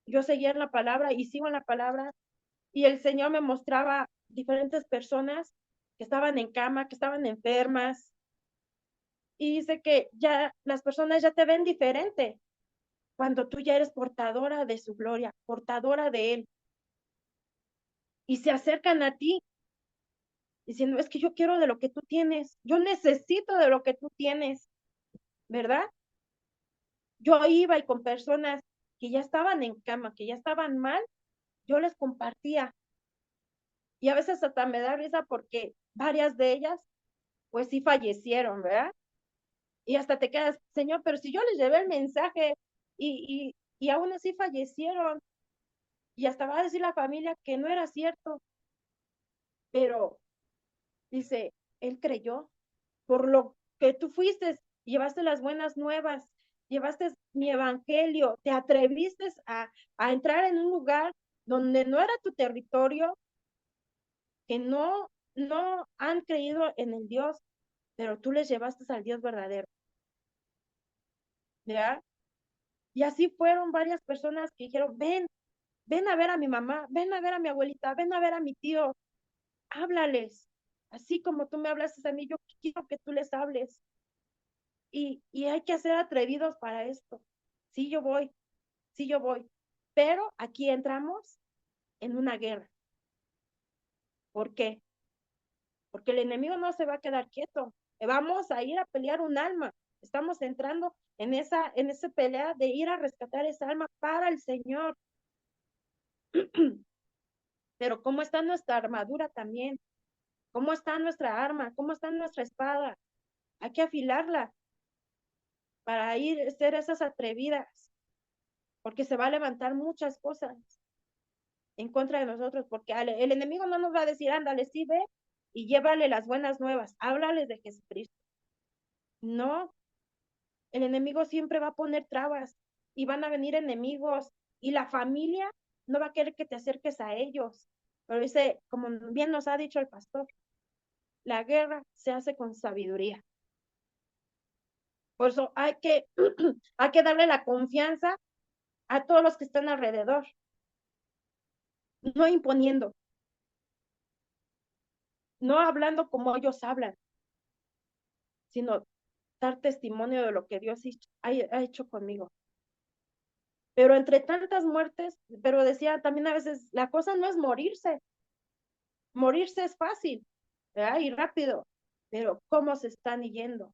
yo seguía en la palabra y sigo en la palabra, y el Señor me mostraba diferentes personas que estaban en cama, que estaban enfermas, y dice que ya las personas ya te ven diferente cuando tú ya eres portadora de su gloria, portadora de Él, y se acercan a ti diciendo, es que yo quiero de lo que tú tienes, yo necesito de lo que tú tienes, ¿verdad? Yo iba y con personas que ya estaban en cama, que ya estaban mal, yo les compartía. Y a veces hasta me da risa porque varias de ellas, pues sí fallecieron, ¿verdad? Y hasta te quedas, Señor, pero si yo les llevé el mensaje y aún así fallecieron, y hasta va a decir la familia que no era cierto, pero dice, él creyó, por lo que tú fuiste, llevaste las buenas nuevas, llevaste mi evangelio, te atreviste a entrar en un lugar donde no era tu territorio, que no han creído en el Dios, pero tú les llevaste al Dios verdadero, ¿ya? Y así fueron varias personas que dijeron, ven a ver a mi mamá, ven a ver a mi abuelita, ven a ver a mi tío, háblales. Así como tú me hablas a mí, yo quiero que tú les hables. Y hay que ser atrevidos para esto. Sí, yo voy, sí, yo voy. Pero aquí entramos en una guerra. ¿Por qué? Porque el enemigo no se va a quedar quieto. Vamos a ir a pelear un alma. Estamos entrando en esa pelea de ir a rescatar esa alma para el Señor. Pero ¿cómo está nuestra armadura también? ¿Cómo está nuestra arma? ¿Cómo está nuestra espada? Hay que afilarla para ir a ser esas atrevidas, porque se va a levantar muchas cosas en contra de nosotros, porque el enemigo no nos va a decir, ándale, sí, ve y llévale las buenas nuevas, háblales de Jesucristo. No, el enemigo siempre va a poner trabas y van a venir enemigos y la familia no va a querer que te acerques a ellos. Pero dice, como bien nos ha dicho el pastor, la guerra se hace con sabiduría. Por eso hay que darle la confianza a todos los que están alrededor, no imponiendo, no hablando como ellos hablan, sino dar testimonio de lo que Dios ha hecho conmigo. Pero entre tantas muertes, pero decía también a veces, la cosa no es morirse es fácil, ¿verdad? Y rápido, pero ¿cómo se están yendo?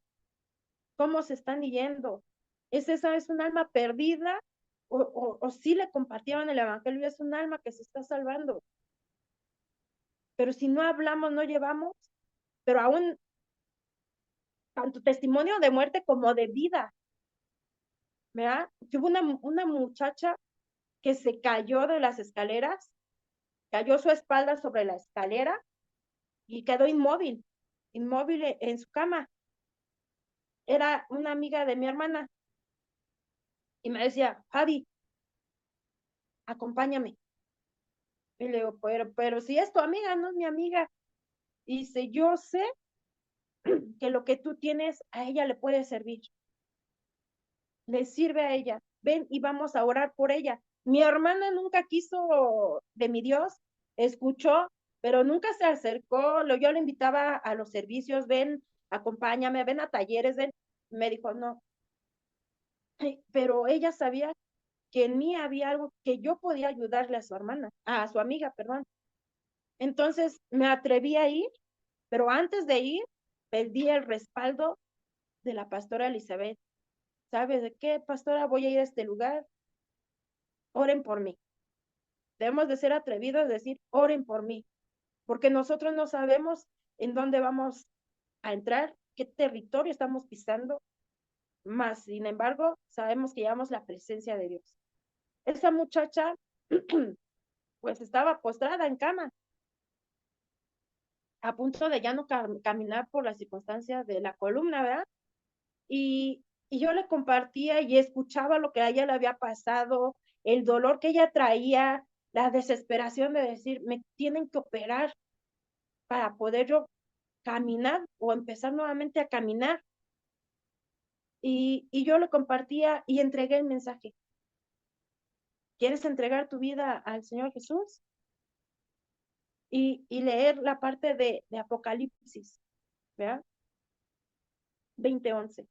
¿Cómo se están yendo? Es un alma perdida o sí le compartieron el evangelio, es un alma que se está salvando. Pero si no hablamos, no llevamos, pero aún tanto testimonio de muerte como de vida, ¿verdad? Hubo una muchacha que se cayó de las escaleras, cayó su espalda sobre la escalera y quedó inmóvil en su cama. Era una amiga de mi hermana y me decía, Javi, acompáñame. Y le digo, pero si es tu amiga, no es mi amiga. Y dice, yo sé que lo que tú tienes a ella le puede servir, le sirve a ella. Ven y vamos a orar por ella. Mi hermana nunca quiso de mi Dios, escuchó, pero nunca se acercó. Yo le invitaba a los servicios, ven, acompáñame, ven a talleres, ven. Me dijo, no, pero ella sabía que en mí había algo que yo podía ayudarle a su hermana, a su amiga, perdón. Entonces me atreví a ir, pero antes de ir, pedí el respaldo de la pastora Elizabeth. ¿Sabes de qué, pastora? Voy a ir a este lugar, oren por mí. Debemos de ser atrevidos a decir, oren por mí, porque nosotros no sabemos en dónde vamos a entrar, qué territorio estamos pisando, más sin embargo, sabemos que llevamos la presencia de Dios. Esa muchacha, pues estaba postrada en cama, a punto de ya no caminar por las circunstancias de la columna, ¿verdad? Y yo le compartía y escuchaba lo que a ella le había pasado, el dolor que ella traía, la desesperación de decir, me tienen que operar para poder yo caminar o empezar nuevamente a caminar. Y yo le compartía y entregué el mensaje. ¿Quieres entregar tu vida al Señor Jesús? Y leer la parte de Apocalipsis, ¿verdad? 20:11,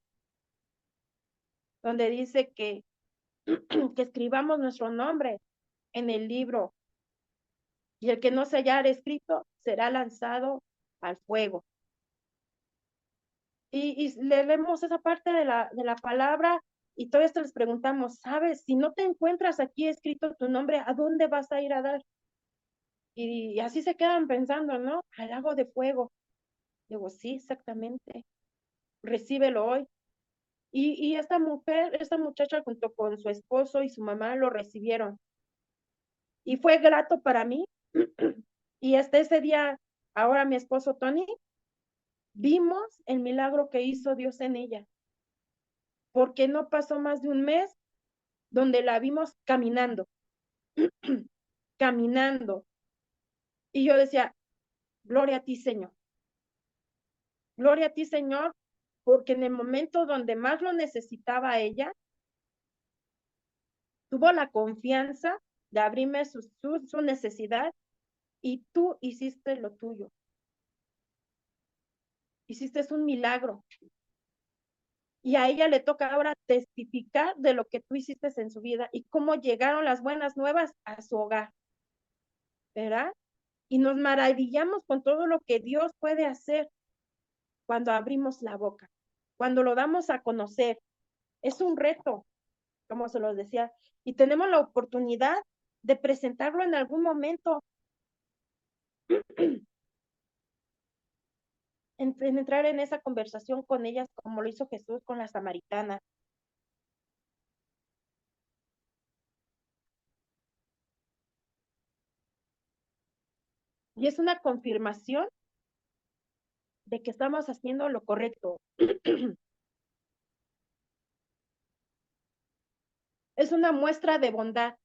donde dice que escribamos nuestro nombre en el libro y el que no se hallar escrito será lanzado al fuego. Y leemos esa parte de la palabra y todo esto les preguntamos, ¿sabes? Si no te encuentras aquí escrito tu nombre, ¿a dónde vas a ir a dar? Y así se quedan pensando, ¿no? Al lago de fuego. Digo, sí, exactamente. Recíbelo hoy. Y esta mujer, esta muchacha junto con su esposo y su mamá lo recibieron. Y fue grato para mí. Y hasta ese día, ahora mi esposo Tony, vimos el milagro que hizo Dios en ella, porque no pasó más de un mes donde la vimos caminando, caminando. Y yo decía, gloria a ti, Señor, gloria a ti, Señor, porque en el momento donde más lo necesitaba ella, tuvo la confianza de abrirme su necesidad y tú hiciste lo tuyo. hiciste un milagro. Y a ella le toca ahora testificar de lo que tú hiciste en su vida y cómo llegaron las buenas nuevas a su hogar, ¿verdad? Y nos maravillamos con todo lo que Dios puede hacer cuando abrimos la boca, cuando lo damos a conocer. Es un reto, como se los decía, y tenemos la oportunidad de presentarlo en algún momento, en entrar en esa conversación con ellas, como lo hizo Jesús con la samaritana. Y es una confirmación de que estamos haciendo lo correcto. Es una muestra de bondad.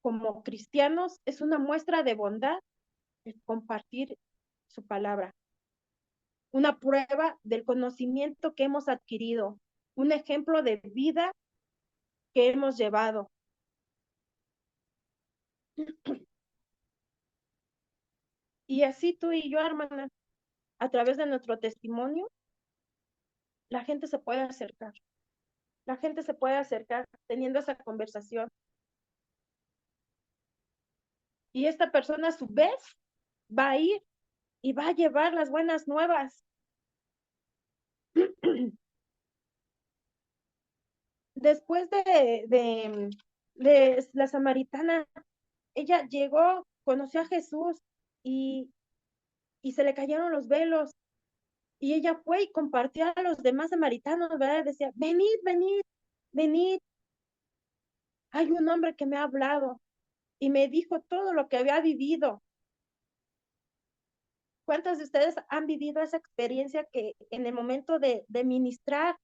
Como cristianos, es una muestra de bondad el compartir su palabra, una prueba del conocimiento que hemos adquirido, un ejemplo de vida que hemos llevado. Y así tú y yo, hermana, a través de nuestro testimonio, la gente se puede acercar. La gente se puede acercar teniendo esa conversación. Y esta persona a su vez va a ir y va a llevar las buenas nuevas. Después de la samaritana, ella llegó, conoció a Jesús y, y se le cayeron los velos. Y ella fue y compartió a los demás samaritanos, ¿verdad? Decía, venid, venid, venid. Hay un hombre que me ha hablado y me dijo todo lo que había vivido. ¿Cuántos de ustedes han vivido esa experiencia que en el momento de ministrar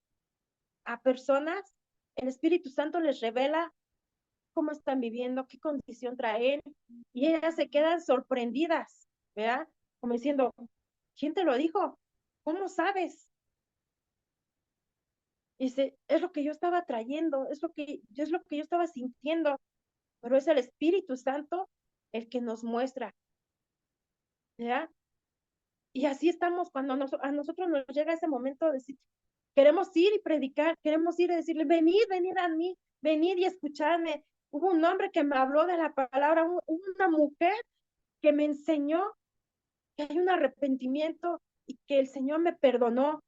a personas, el Espíritu Santo les revela cómo están viviendo, qué condición traen, y ellas se quedan sorprendidas, ¿verdad? Como diciendo, ¿quién te lo dijo? ¿Cómo sabes? Y dice, es lo que yo estaba trayendo, es lo que yo estaba sintiendo, pero es el Espíritu Santo el que nos muestra, ¿verdad? Y así estamos cuando a nosotros nos llega ese momento de decir, queremos ir y predicar, queremos ir y decirle, venid, venid a mí, venid y escuchadme. Hubo un hombre que me habló de la palabra, una mujer que me enseñó que hay un arrepentimiento y que el Señor me perdonó.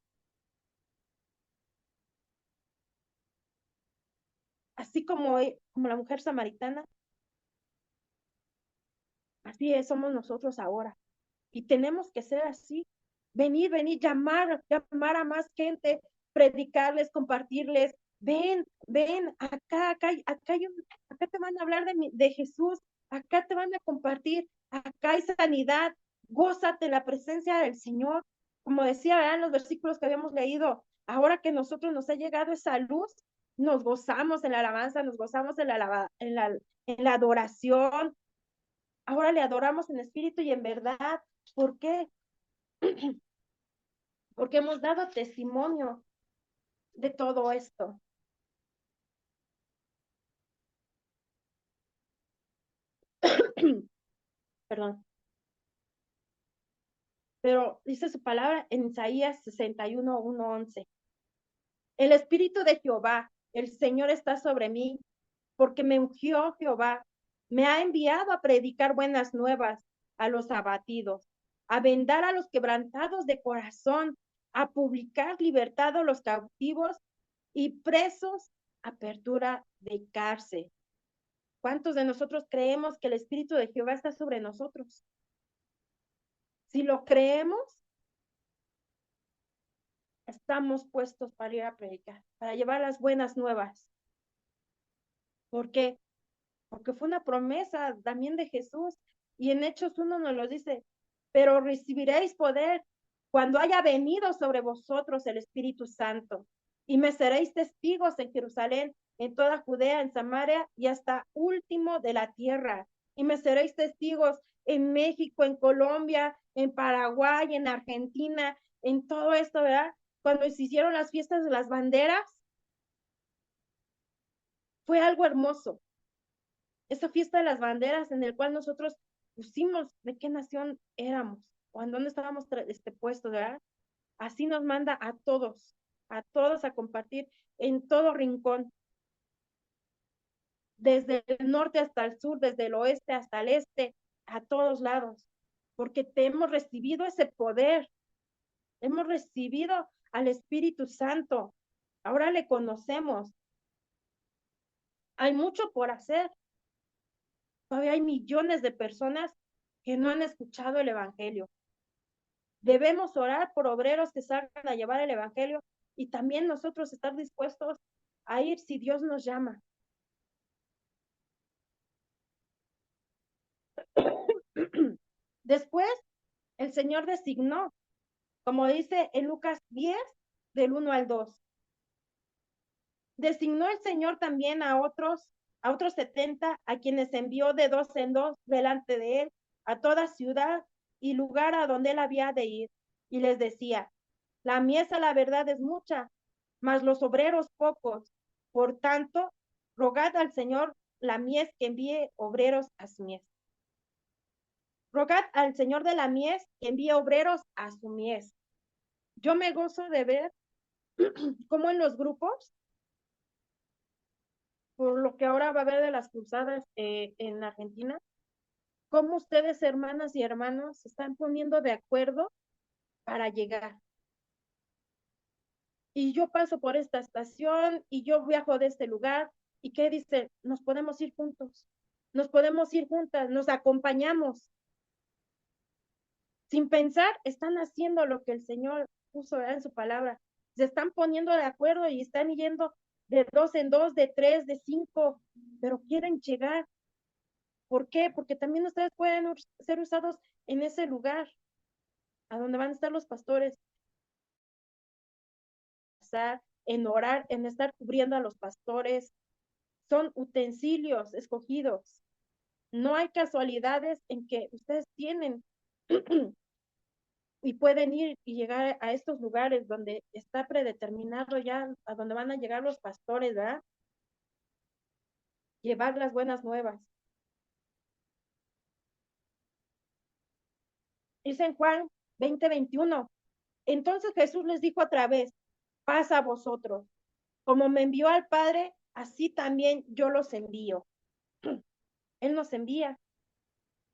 Así como la mujer samaritana, así es, somos nosotros ahora. Y tenemos que ser así. Venir, venir, llamar a más gente, predicarles, compartirles. Ven, ven, acá te van a hablar de Jesús, acá te van a compartir, acá hay sanidad, gózate la presencia del Señor. Como decía, ¿verdad? En los versículos que habíamos leído, ahora que nosotros nos ha llegado esa luz, nos gozamos en la alabanza, nos gozamos en la adoración. Ahora le adoramos en espíritu y en verdad. ¿Por qué? Porque hemos dado testimonio de todo esto. Perdón. Pero dice su palabra en Isaías 61, 1, 11. El espíritu de Jehová, el Señor está sobre mí, porque me ungió Jehová. Me ha enviado a predicar buenas nuevas a los abatidos, a vendar a los quebrantados de corazón, a publicar libertad a los cautivos y presos, apertura de cárcel. ¿Cuántos de nosotros creemos que el Espíritu de Jehová está sobre nosotros? Si lo creemos, estamos puestos para ir a predicar, para llevar las buenas nuevas. ¿Por qué? Porque fue una promesa también de Jesús. Y en Hechos 1 nos lo dice, pero recibiréis poder cuando haya venido sobre vosotros el Espíritu Santo. Y me seréis testigos en Jerusalén, en toda Judea, en Samaria y hasta último de la tierra. Y me seréis testigos en México, en Colombia, en Paraguay, en Argentina, en todo esto, ¿verdad? Cuando se hicieron las fiestas de las banderas, fue algo hermoso. Esa fiesta de las banderas en el cual nosotros pusimos de qué nación éramos o en dónde estábamos puestos, ¿verdad? Así nos manda a todos a compartir en todo rincón, desde el norte hasta el sur, desde el oeste hasta el este, a todos lados, porque te hemos recibido ese poder, hemos recibido al Espíritu Santo, ahora le conocemos. Hay mucho por hacer, todavía hay millones de personas que no han escuchado el Evangelio. Debemos orar por obreros que salgan a llevar el Evangelio y también nosotros estar dispuestos a ir si Dios nos llama. Después, el Señor designó, como dice en Lucas 10, del 1 al 2. Designó el Señor también a otros 70, a quienes envió de dos en dos delante de él, a toda ciudad y lugar a donde él había de ir. Y les decía, la mies a la verdad es mucha, mas los obreros pocos. Por tanto, rogad al Señor la mies que envíe obreros a su mies. Rogad al Señor de la mies que envíe obreros a su mies. Yo me gozo de ver cómo en los grupos, por lo que ahora va a haber de las cruzadas en Argentina, cómo ustedes, hermanas y hermanos, se están poniendo de acuerdo para llegar. Y yo paso por esta estación y yo viajo de este lugar. ¿Y qué dice? Nos podemos ir juntos, nos podemos ir juntas, nos acompañamos. Sin pensar, están haciendo lo que el Señor puso en su palabra. Se están poniendo de acuerdo y están yendo de dos en dos, de tres, de cinco, pero quieren llegar. ¿Por qué? Porque también ustedes pueden ser usados en ese lugar, a donde van a estar los pastores, en orar, en estar cubriendo a los pastores. Son utensilios escogidos. No hay casualidades en que ustedes tienen y pueden ir y llegar a estos lugares donde está predeterminado ya a donde van a llegar los pastores, ¿verdad? Llevar las buenas nuevas. Dice en Juan 20:21. Entonces Jesús les dijo otra vez, paz a vosotros. Como me envió al Padre, así también yo los envío. Él nos envía,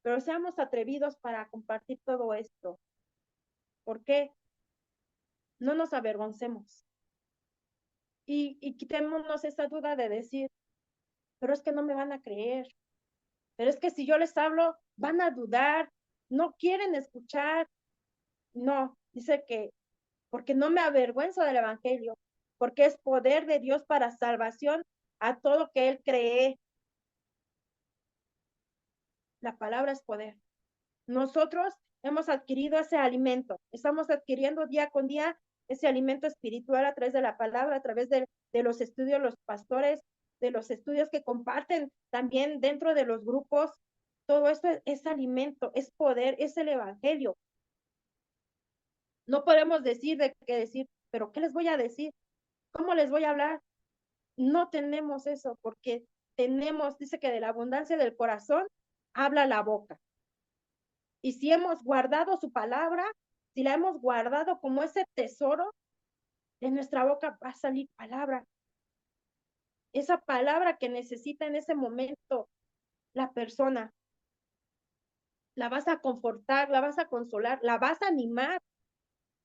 pero seamos atrevidos para compartir todo esto. ¿Por qué? No nos avergoncemos. Y quitémonos esa duda de decir, pero es que no me van a creer, pero es que si yo les hablo, van a dudar, no quieren escuchar. No, dice que porque no me avergüenzo del Evangelio, porque es poder de Dios para salvación a todo que Él cree. La palabra es poder. Nosotros hemos adquirido ese alimento, estamos adquiriendo día con día ese alimento espiritual a través de la palabra, a través de los estudios, los pastores, de los estudios que comparten también dentro de los grupos. Todo esto es alimento, es poder, es el Evangelio. No podemos decir, pero ¿qué les voy a decir? ¿Cómo les voy a hablar? No tenemos eso porque tenemos, dice que de la abundancia del corazón habla la boca. Y si hemos guardado su palabra, si la hemos guardado como ese tesoro, de nuestra boca va a salir palabra. Esa palabra que necesita en ese momento la persona. La vas a confortar, la vas a consolar, la vas a animar.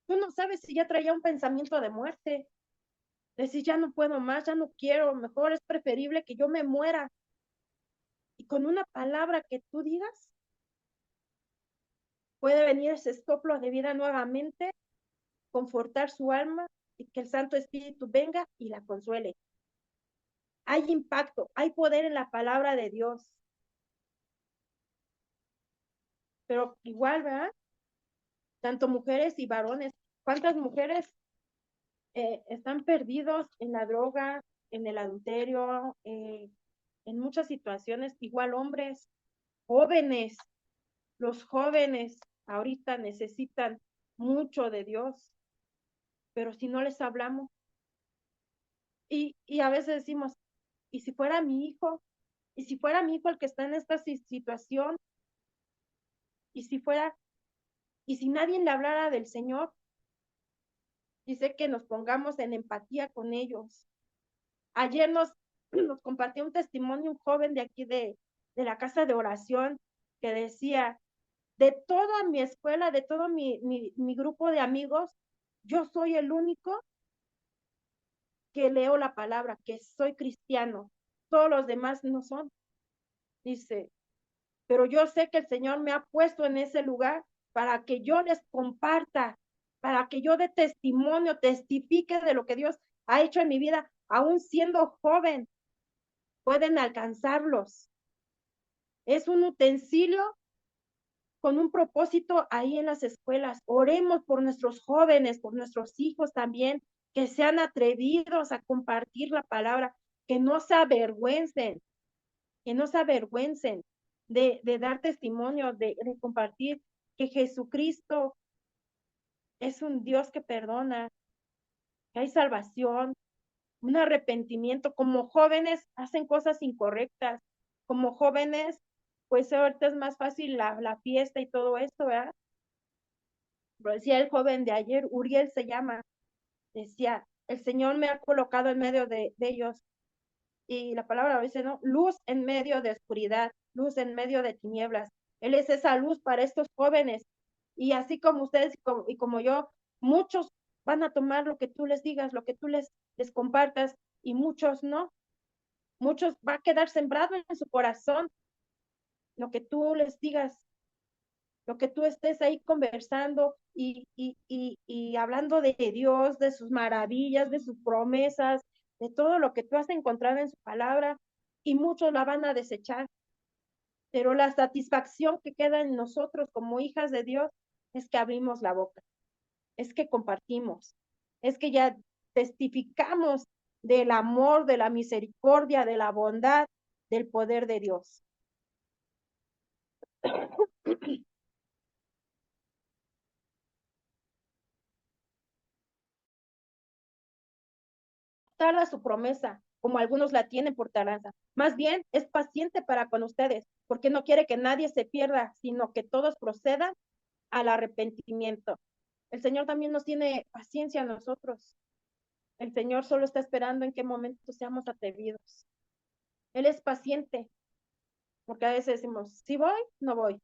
Tú no sabes si ya traía un pensamiento de muerte. Decir, ya no puedo más, ya no quiero, mejor es preferible que yo me muera. Y con una palabra que tú digas, puede venir ese soplo de vida nuevamente, confortar su alma y que el Santo Espíritu venga y la consuele. Hay impacto, hay poder en la palabra de Dios. Pero igual, ¿verdad? Tanto mujeres y varones. ¿Cuántas mujeres están perdidos en la droga, en el adulterio, en muchas situaciones? Igual hombres, jóvenes, los jóvenes ahorita necesitan mucho de Dios, pero si no les hablamos, y a veces decimos, ¿y si fuera mi hijo? ¿Y si fuera mi hijo el que está en esta situación? ¿Y si fuera, y si nadie le hablara del Señor? Dice que nos pongamos en empatía con ellos. Ayer nos compartió un testimonio un joven de aquí de la casa de oración que decía, de toda mi escuela, de todo mi grupo de amigos, yo soy el único que leo la palabra, que soy cristiano. Todos los demás no son. Dice, pero yo sé que el Señor me ha puesto en ese lugar para que yo les comparta, para que yo dé testimonio, testifique de lo que Dios ha hecho en mi vida, aún siendo joven, pueden alcanzarlos. Es un utensilio con un propósito ahí en las escuelas. Oremos por nuestros jóvenes, por nuestros hijos también, que sean atrevidos a compartir la palabra, que no se avergüencen, que no se avergüencen de dar testimonio, de compartir que Jesucristo es un Dios que perdona, que hay salvación, un arrepentimiento. Como jóvenes hacen cosas incorrectas, como jóvenes, pues ahorita es más fácil la fiesta y todo esto, ¿verdad? Lo decía el joven de ayer, Uriel se llama, decía, el Señor me ha colocado en medio de ellos. Y la palabra dice, ¿no? Luz en medio de oscuridad, luz en medio de tinieblas. Él es esa luz para estos jóvenes. Y así como ustedes y como yo, muchos van a tomar lo que tú les digas, lo que tú les compartas, y muchos no. Muchos va a quedar sembrado en su corazón lo que tú les digas, lo que tú estés ahí conversando y hablando de Dios, de sus maravillas, de sus promesas, de todo lo que tú has encontrado en su palabra, y muchos la van a desechar. Pero la satisfacción que queda en nosotros como hijas de Dios es que abrimos la boca, es que compartimos, es que ya testificamos del amor, de la misericordia, de la bondad, del poder de Dios. Tarda su promesa, como algunos la tienen por tardanza. Más bien es paciente para con ustedes, porque no quiere que nadie se pierda, sino que todos procedan al arrepentimiento. El Señor también nos tiene paciencia a nosotros. El Señor solo está esperando en qué momento seamos atrevidos. Él es paciente, porque a veces decimos, si voy, no voy.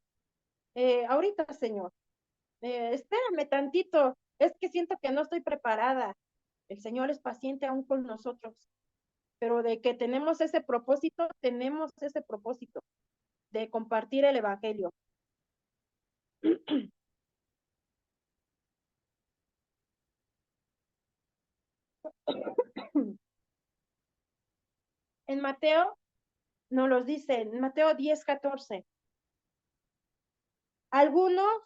Ahorita, Señor, espérame tantito, es que siento que no estoy preparada. El Señor es paciente aún con nosotros, pero de que tenemos ese propósito de compartir el Evangelio. En Mateo nos los dice, en Mateo 10:14, algunos,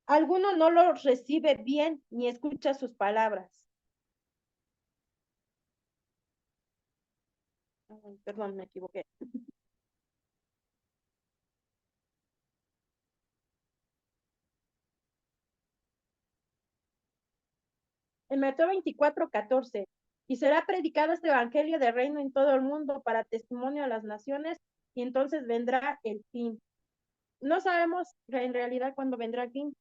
alguno no los recibe bien ni escucha sus palabras. Ay, perdón, me equivoqué. En Mateo 24:14, y será predicado este evangelio de reino en todo el mundo para testimonio a las naciones, y entonces vendrá el fin. No sabemos en realidad cuándo vendrá el fin,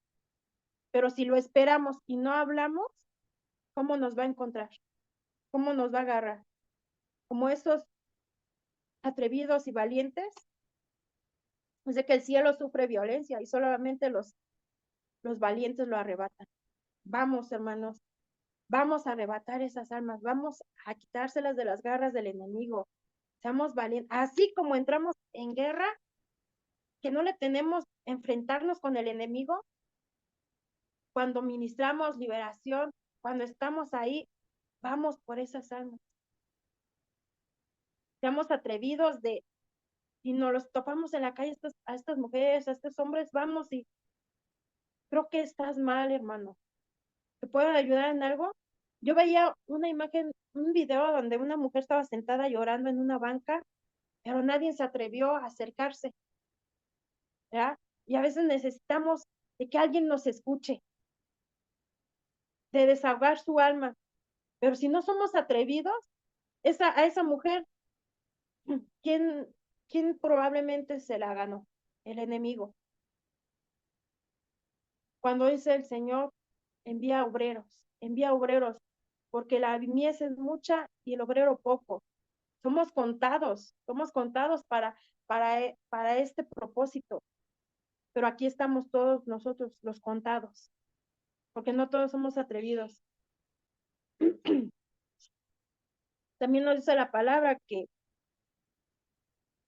pero si lo esperamos y no hablamos, ¿cómo nos va a encontrar? ¿Cómo nos va a agarrar? Como esos atrevidos y valientes, es de que el cielo sufre violencia y solamente los valientes lo arrebatan. Vamos, hermanos, vamos a arrebatar esas armas, vamos a quitárselas de las garras del enemigo. Seamos valientes. Así como entramos en guerra, que no le tenemos enfrentarnos con el enemigo, cuando ministramos liberación, cuando estamos ahí, vamos por esas almas. Seamos atrevidos si nos los topamos en la calle a estas mujeres, a estos hombres, vamos y creo que estás mal, hermano. ¿Te puedo ayudar en algo? Yo veía una imagen, un video donde una mujer estaba sentada llorando en una banca, pero nadie se atrevió a acercarse, ¿verdad? Y a veces necesitamos de que alguien nos escuche, de desahogar su alma. Pero si no somos atrevidos, a esa mujer, ¿quién, quién probablemente se la ganó? El enemigo. Cuando dice el Señor envía obreros, porque la mies es mucha y el obrero poco. Somos contados para este propósito, pero aquí estamos todos nosotros, los contados, porque no todos somos atrevidos. También nos dice la palabra que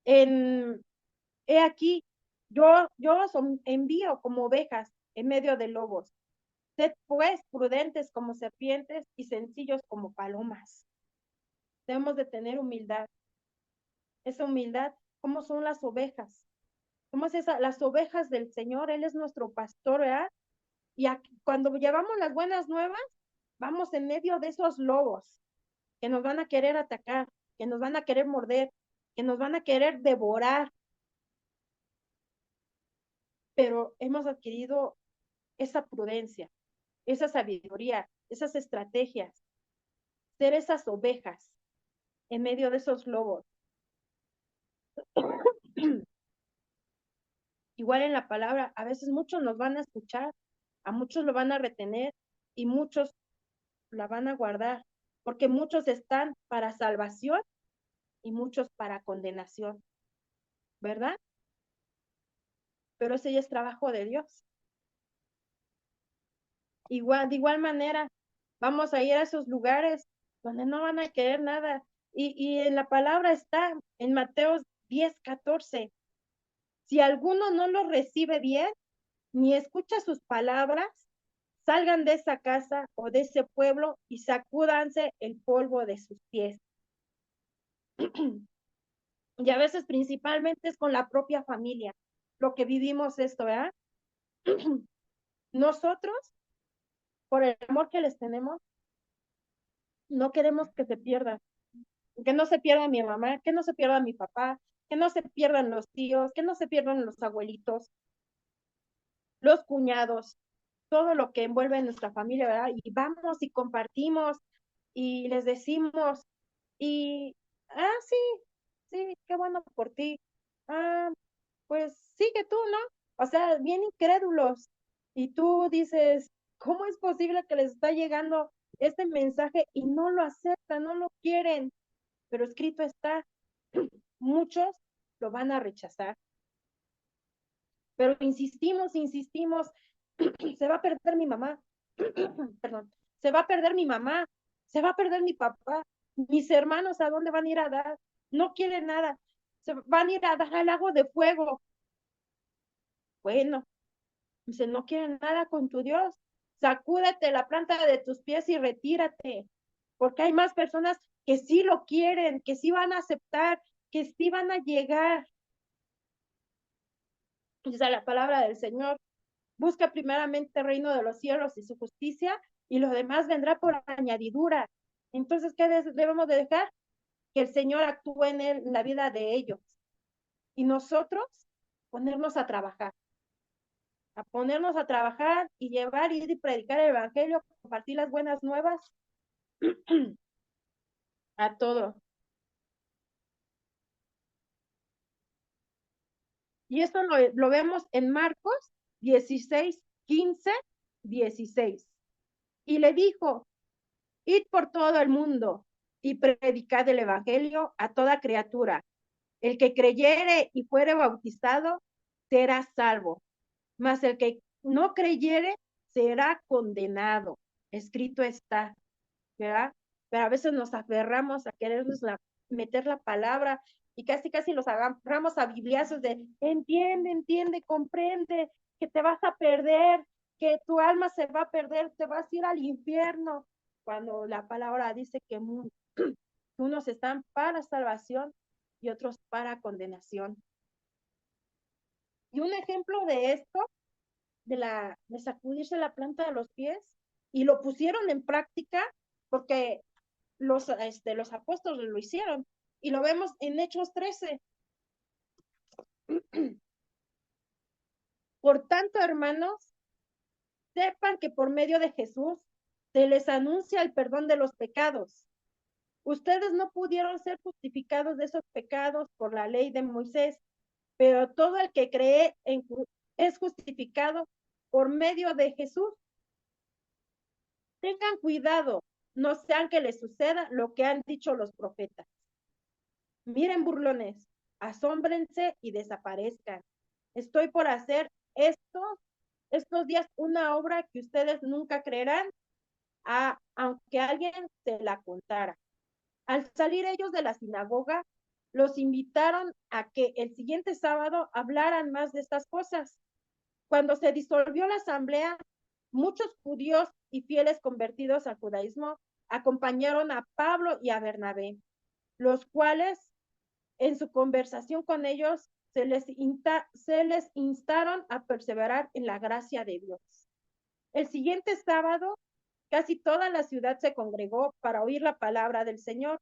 en, he aquí, yo os envío como ovejas en medio de lobos. Sed pues prudentes como serpientes y sencillos como palomas. Debemos de tener humildad. Esa humildad, ¿cómo son las ovejas? ¿Cómo es esa? Las ovejas del Señor, Él es nuestro pastor, ¿verdad? Y aquí, cuando llevamos las buenas nuevas, vamos en medio de esos lobos que nos van a querer atacar, que nos van a querer morder, que nos van a querer devorar, pero hemos adquirido esa prudencia, esa sabiduría, esas estrategias, ser esas ovejas en medio de esos lobos. Igual en la palabra, a veces muchos nos van a escuchar, a muchos lo van a retener y muchos la van a guardar, porque muchos están para salvación y muchos para condenación, ¿verdad? Pero ese ya es trabajo de Dios. Igual, de igual manera, vamos a ir a esos lugares donde no van a querer nada. Y en la palabra está en Mateo 10:14. Si alguno no lo recibe bien, ni escucha sus palabras, salgan de esa casa o de ese pueblo y sacúdanse el polvo de sus pies. Y a veces principalmente es con la propia familia lo que vivimos esto, ¿verdad? Nosotros, por el amor que les tenemos, no queremos que se pierdan, que no se pierda mi mamá, que no se pierda mi papá, que no se pierdan los tíos, que no se pierdan los abuelitos, los cuñados, todo lo que envuelve en nuestra familia, ¿verdad? Y vamos y compartimos y les decimos, y, sí, sí, qué bueno por ti. Ah, pues sigue tú, ¿no? O sea, bien incrédulos. Y tú dices, ¿cómo es posible que les está llegando este mensaje y no lo aceptan, no lo quieren? Pero escrito está, muchos lo van a rechazar. Pero insistimos, se va a perder mi mamá, perdón, se va a perder mi mamá, se va a perder mi papá, mis hermanos, ¿a dónde van a ir a dar? No quieren nada, se van a ir a dar al lago de fuego. Bueno, dice, no quieren nada con tu Dios, sacúdete la planta de tus pies y retírate, porque hay más personas que sí lo quieren, que sí van a aceptar, que sí van a llegar. Dice la palabra del Señor, busca primeramente el reino de los cielos y su justicia, y lo demás vendrá por añadidura. Entonces, ¿qué debemos de dejar? Que el Señor actúe en la vida de ellos. Y nosotros ponernos a trabajar y llevar y predicar el evangelio, compartir las buenas nuevas a todos. Y esto lo vemos en Marcos 16:15-16. Y le dijo, id por todo el mundo y predicad el evangelio a toda criatura. El que creyere y fuere bautizado será salvo, mas el que no creyere será condenado. Escrito está, ¿verdad? Pero a veces nos aferramos a querernos meter la palabra y casi los agarramos a bibliazos de entiende, comprende, que te vas a perder, que tu alma se va a perder, te vas a ir al infierno, cuando la palabra dice que unos están para salvación y otros para condenación. Y un ejemplo de esto, de sacudirse la planta de los pies, y lo pusieron en práctica porque los apóstoles lo hicieron, y lo vemos en Hechos 13. Por tanto, hermanos, sepan que por medio de Jesús se les anuncia el perdón de los pecados. Ustedes no pudieron ser justificados de esos pecados por la ley de Moisés, pero todo el que cree es justificado por medio de Jesús. Tengan cuidado, no sean que les suceda lo que han dicho los profetas. Miren, burlones, asómbrense y desaparezcan. Estoy por hacer estos días una obra que ustedes nunca creerán, aunque alguien se la contara. Al salir ellos de la sinagoga, los invitaron a que el siguiente sábado hablaran más de estas cosas. Cuando se disolvió la asamblea, muchos judíos y fieles convertidos al judaísmo acompañaron a Pablo y a Bernabé, los cuales en su conversación con ellos se les instaron a perseverar en la gracia de Dios. El siguiente sábado, casi toda la ciudad se congregó para oír la palabra del Señor,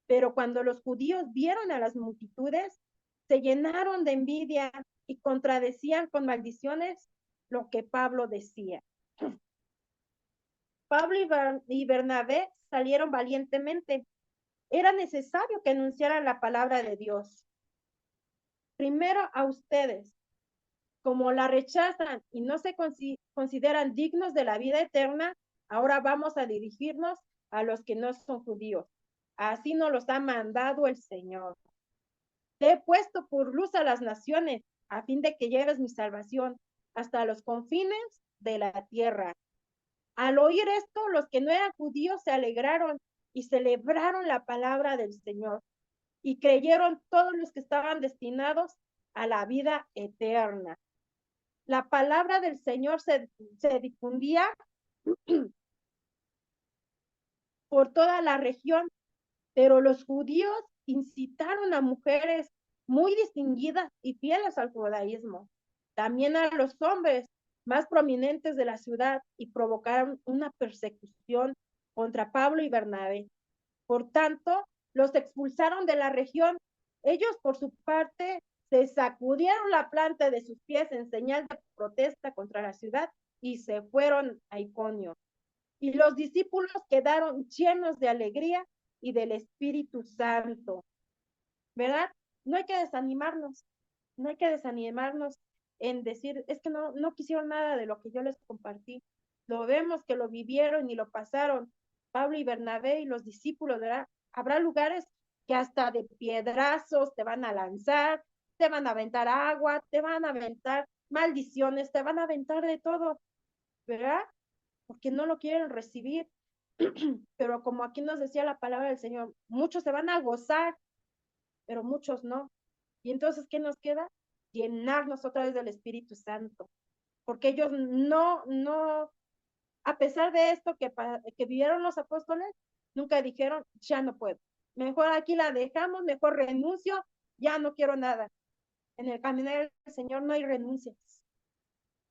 pero cuando los judíos vieron a las multitudes, se llenaron de envidia y contradecían con maldiciones lo que Pablo decía. Pablo y Bernabé salieron valientemente. Era necesario que anunciaran la palabra de Dios. Primero a ustedes, como la rechazan y no se consideran dignos de la vida eterna, ahora vamos a dirigirnos a los que no son judíos. Así nos los ha mandado el Señor. Te he puesto por luz a las naciones, a fin de que lleves mi salvación hasta los confines de la tierra. Al oír esto, los que no eran judíos se alegraron y celebraron la palabra del Señor, y creyeron todos los que estaban destinados a la vida eterna. La palabra del Señor se difundía por toda la región, pero los judíos incitaron a mujeres muy distinguidas y fieles al judaísmo, también a los hombres más prominentes de la ciudad, y provocaron una persecución contra Pablo y Bernabé. Por tanto, los expulsaron de la región. Ellos, por su parte, se sacudieron la planta de sus pies en señal de protesta contra la ciudad y se fueron a Iconio. Y los discípulos quedaron llenos de alegría y del Espíritu Santo, ¿verdad? No hay que desanimarnos, no hay que desanimarnos en decir, es que no quisieron nada de lo que yo les compartí. Lo vemos que lo vivieron y lo pasaron Pablo y Bernabé y los discípulos, ¿verdad? Habrá lugares que hasta de piedrazos te van a lanzar, te van a aventar agua, te van a aventar maldiciones, te van a aventar de todo, ¿verdad? Porque no lo quieren recibir. Pero como aquí nos decía la palabra del Señor, muchos se van a gozar, pero muchos no. Y entonces, ¿qué nos queda? Llenarnos otra vez del Espíritu Santo, porque ellos a pesar de esto que vivieron los apóstoles, nunca dijeron, ya no puedo, mejor aquí la dejamos, mejor renuncio, ya no quiero nada. En el caminar del Señor no hay renuncias,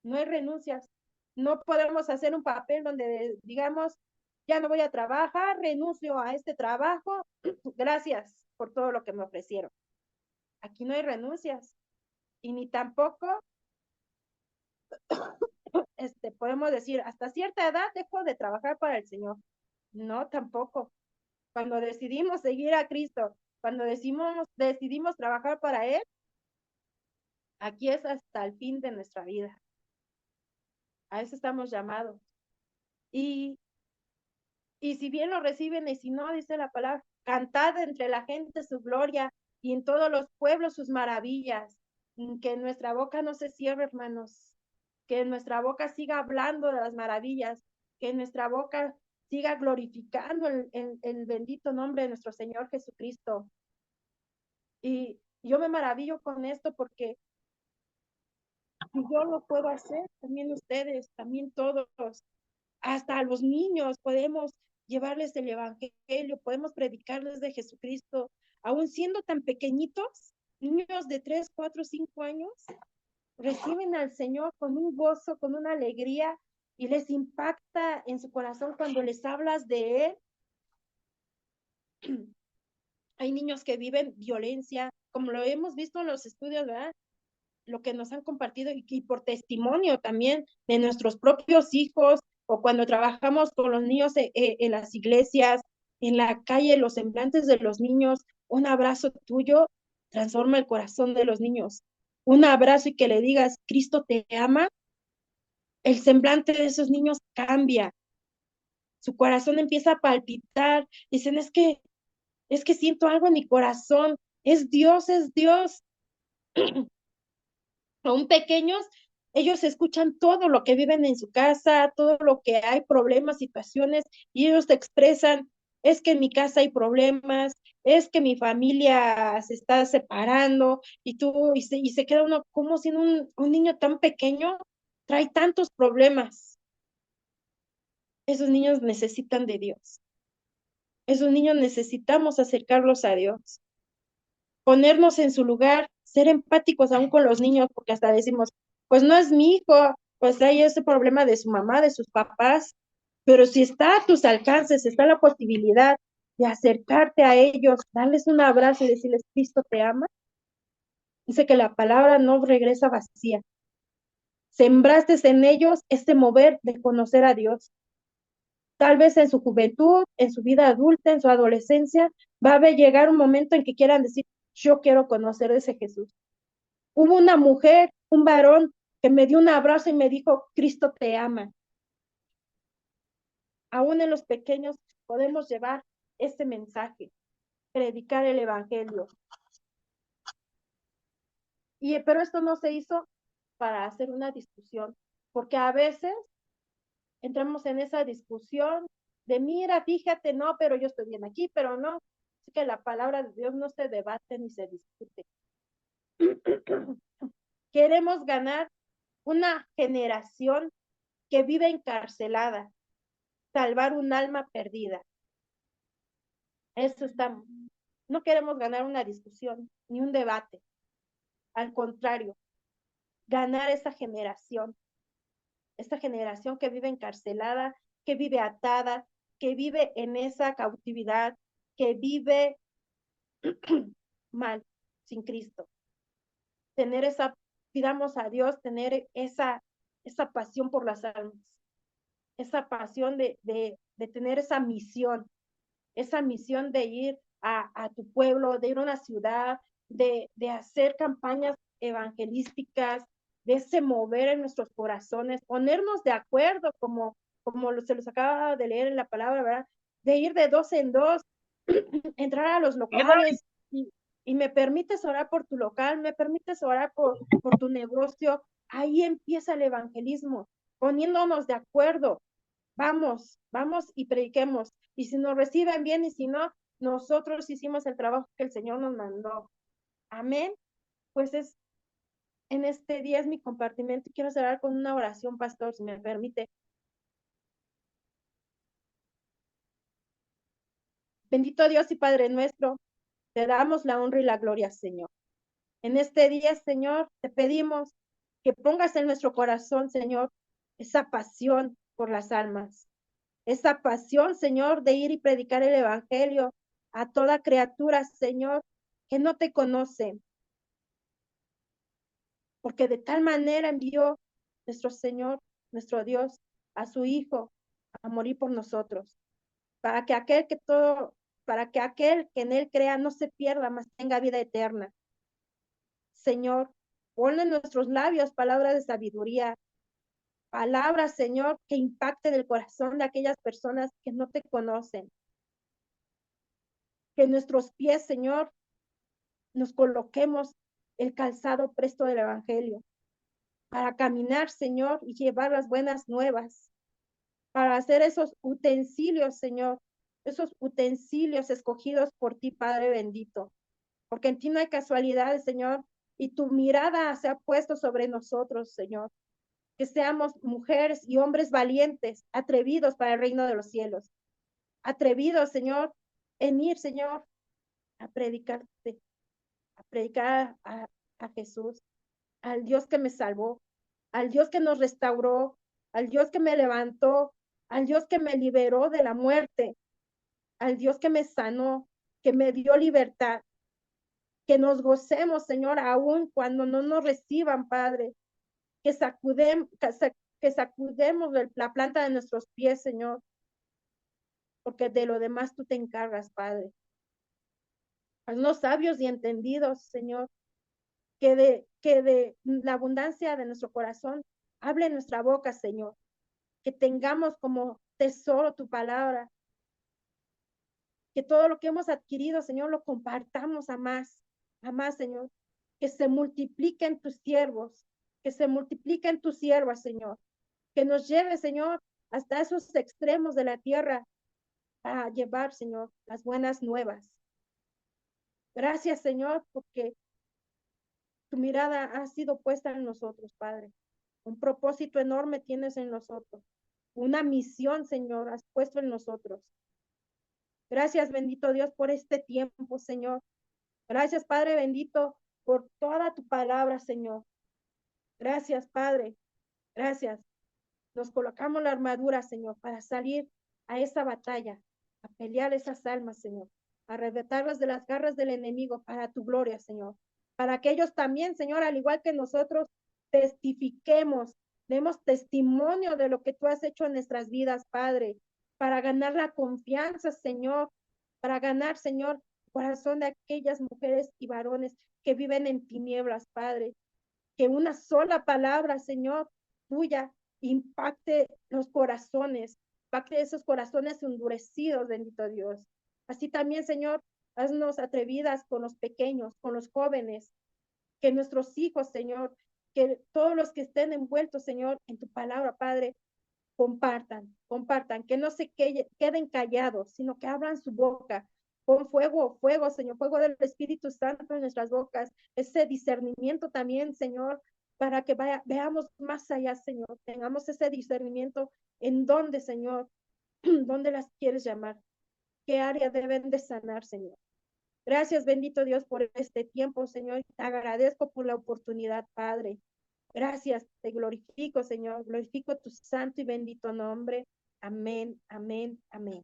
no hay renuncias. No podemos hacer un papel donde digamos, ya no voy a trabajar, renuncio a este trabajo, gracias por todo lo que me ofrecieron. Aquí no hay renuncias y ni tampoco podemos decir, hasta cierta edad dejo de trabajar para el Señor. No, tampoco. Cuando decidimos seguir a Cristo, cuando decidimos trabajar para Él, aquí es hasta el fin de nuestra vida. A eso estamos llamados. Y, y si bien lo reciben y si no, dice la palabra, cantad entre la gente su gloria y en todos los pueblos sus maravillas. Que nuestra boca no se cierre, hermanos. Que nuestra boca siga hablando de las maravillas. Que nuestra boca siga glorificando el bendito nombre de nuestro Señor Jesucristo. Y yo me maravillo con esto porque si yo lo puedo hacer, también ustedes, también todos, hasta a los niños podemos llevarles el evangelio, podemos predicarles de Jesucristo, aún siendo tan pequeñitos, niños de 3, 4, 5 años, reciben al Señor con un gozo, con una alegría, y les impacta en su corazón cuando les hablas de Él. Hay niños que viven violencia, como lo hemos visto en los estudios, ¿verdad? Lo que nos han compartido y por testimonio también de nuestros propios hijos, o cuando trabajamos con los niños en las iglesias, en la calle, los semblantes de los niños, un abrazo tuyo transforma el corazón de los niños. Un abrazo y que le digas, Cristo te ama, el semblante de esos niños cambia. su corazón empieza a palpitar, dicen, es que siento algo en mi corazón, es Dios, es Dios. Aún pequeños, ellos escuchan todo lo que viven en su casa, todo lo que hay, problemas, situaciones, y ellos te expresan, es que en mi casa hay problemas, es que mi familia se está separando, y se queda uno, como si un niño tan pequeño trae tantos problemas. Esos niños necesitan de Dios. Esos niños necesitamos acercarlos a Dios, ponernos en su lugar, ser empáticos aún con los niños, porque hasta decimos, pues no es mi hijo, pues hay ese problema de su mamá, de sus papás, pero si está a tus alcances, está la posibilidad de acercarte a ellos, darles un abrazo y decirles, Cristo te ama, dice que la palabra no regresa vacía. Sembraste en ellos este mover de conocer a Dios. Tal vez en su juventud, en su vida adulta, en su adolescencia, va a llegar un momento en que quieran decir, yo quiero conocer a ese Jesús. Hubo una mujer, un varón, que me dio un abrazo y me dijo, Cristo te ama. Aún en los pequeños podemos llevar este mensaje, predicar el evangelio. Pero esto no se hizo para hacer una discusión, porque a veces entramos en esa discusión de, mira, fíjate, no, pero yo estoy bien aquí, pero no. Así que la palabra de Dios no se debate ni se discute. Queremos ganar una generación que vive encarcelada, salvar un alma perdida. Eso estamos. No queremos ganar una discusión ni un debate. Al contrario, ganar esta generación que vive encarcelada, que vive atada, que vive en esa cautividad, que vive mal, sin Cristo. Tener pidamos a Dios, tener esa pasión por las almas, esa pasión de tener esa misión de ir a tu pueblo, de ir a una ciudad, de hacer campañas evangelísticas, de ese mover en nuestros corazones, ponernos de acuerdo, como se los acaba de leer en la palabra, ¿verdad? De ir de dos en dos, entrar a los locales y me permites orar por tu local, me permites orar por tu negocio. Ahí empieza el evangelismo, poniéndonos de acuerdo. Vamos y prediquemos. Y si nos reciben bien y si no, nosotros hicimos el trabajo que el Señor nos mandó. Amén. Pues en este día es mi compartimento y quiero cerrar con una oración, pastor, si me permite. Bendito Dios y Padre nuestro, te damos la honra y la gloria, Señor. En este día, Señor, te pedimos que pongas en nuestro corazón, Señor, esa pasión por las almas, esa pasión, Señor, de ir y predicar el evangelio a toda criatura, Señor, que no te conoce, porque de tal manera envió nuestro Señor, nuestro Dios, a su Hijo a morir por nosotros, para que para que aquel que en él crea no se pierda, mas tenga vida eterna. Señor, ponle en nuestros labios palabras de sabiduría, palabras, Señor, que impacten el corazón de aquellas personas que no te conocen. Que nuestros pies, Señor, nos coloquemos el calzado presto del Evangelio, para caminar, Señor, y llevar las buenas nuevas, para hacer esos utensilios, Señor, esos utensilios escogidos por ti, Padre bendito, porque en ti no hay casualidades, Señor, y tu mirada se ha puesto sobre nosotros, Señor, que seamos mujeres y hombres valientes, atrevidos para el reino de los cielos, atrevidos, Señor, en ir, Señor, a predicarte, a predicar a Jesús, al Dios que me salvó, al Dios que nos restauró, al Dios que me levantó, al Dios que me liberó de la muerte, al Dios que me sanó, que me dio libertad. Que nos gocemos, Señor, aún cuando no nos reciban, Padre. Que sacudemos la planta de nuestros pies, Señor, porque de lo demás tú te encargas, Padre. Haznos sabios y entendidos, Señor, que de la abundancia de nuestro corazón hable en nuestra boca, Señor. Que tengamos como tesoro tu palabra. Que todo lo que hemos adquirido, Señor, lo compartamos a más, Señor. Que se multipliquen tus siervos, que se multipliquen tus siervas, Señor. Que nos lleve, Señor, hasta esos extremos de la tierra a llevar, Señor, las buenas nuevas. Gracias, Señor, porque tu mirada ha sido puesta en nosotros, Padre. Un propósito enorme tienes en nosotros. Una misión, Señor, has puesto en nosotros. Gracias, bendito Dios, por este tiempo, Señor. Gracias, Padre bendito, por toda tu palabra, Señor. Gracias, Padre. Gracias. Nos colocamos la armadura, Señor, para salir a esa batalla, a pelear esas almas, Señor, a arrebatarlas de las garras del enemigo para tu gloria, Señor. Para que ellos también, Señor, al igual que nosotros, testifiquemos, demos testimonio de lo que tú has hecho en nuestras vidas, Padre, para ganar la confianza, Señor, para ganar, Señor, el corazón de aquellas mujeres y varones que viven en tinieblas, Padre. Que una sola palabra, Señor, tuya, impacte los corazones, impacte esos corazones endurecidos, bendito Dios. Así también, Señor, haznos atrevidas con los pequeños, con los jóvenes, que nuestros hijos, Señor, que todos los que estén envueltos, Señor, en tu palabra, Padre, compartan, que no se queden callados, sino que abran su boca. Con fuego, Señor, fuego del Espíritu Santo en nuestras bocas, ese discernimiento también, Señor, para que veamos más allá, Señor, tengamos ese discernimiento en dónde, Señor, dónde las quieres llamar, qué área deben de sanar, Señor. Gracias, bendito Dios, por este tiempo, Señor. Te agradezco por la oportunidad, Padre. Gracias, te glorifico, Señor. Glorifico tu santo y bendito nombre. Amén, amén, amén.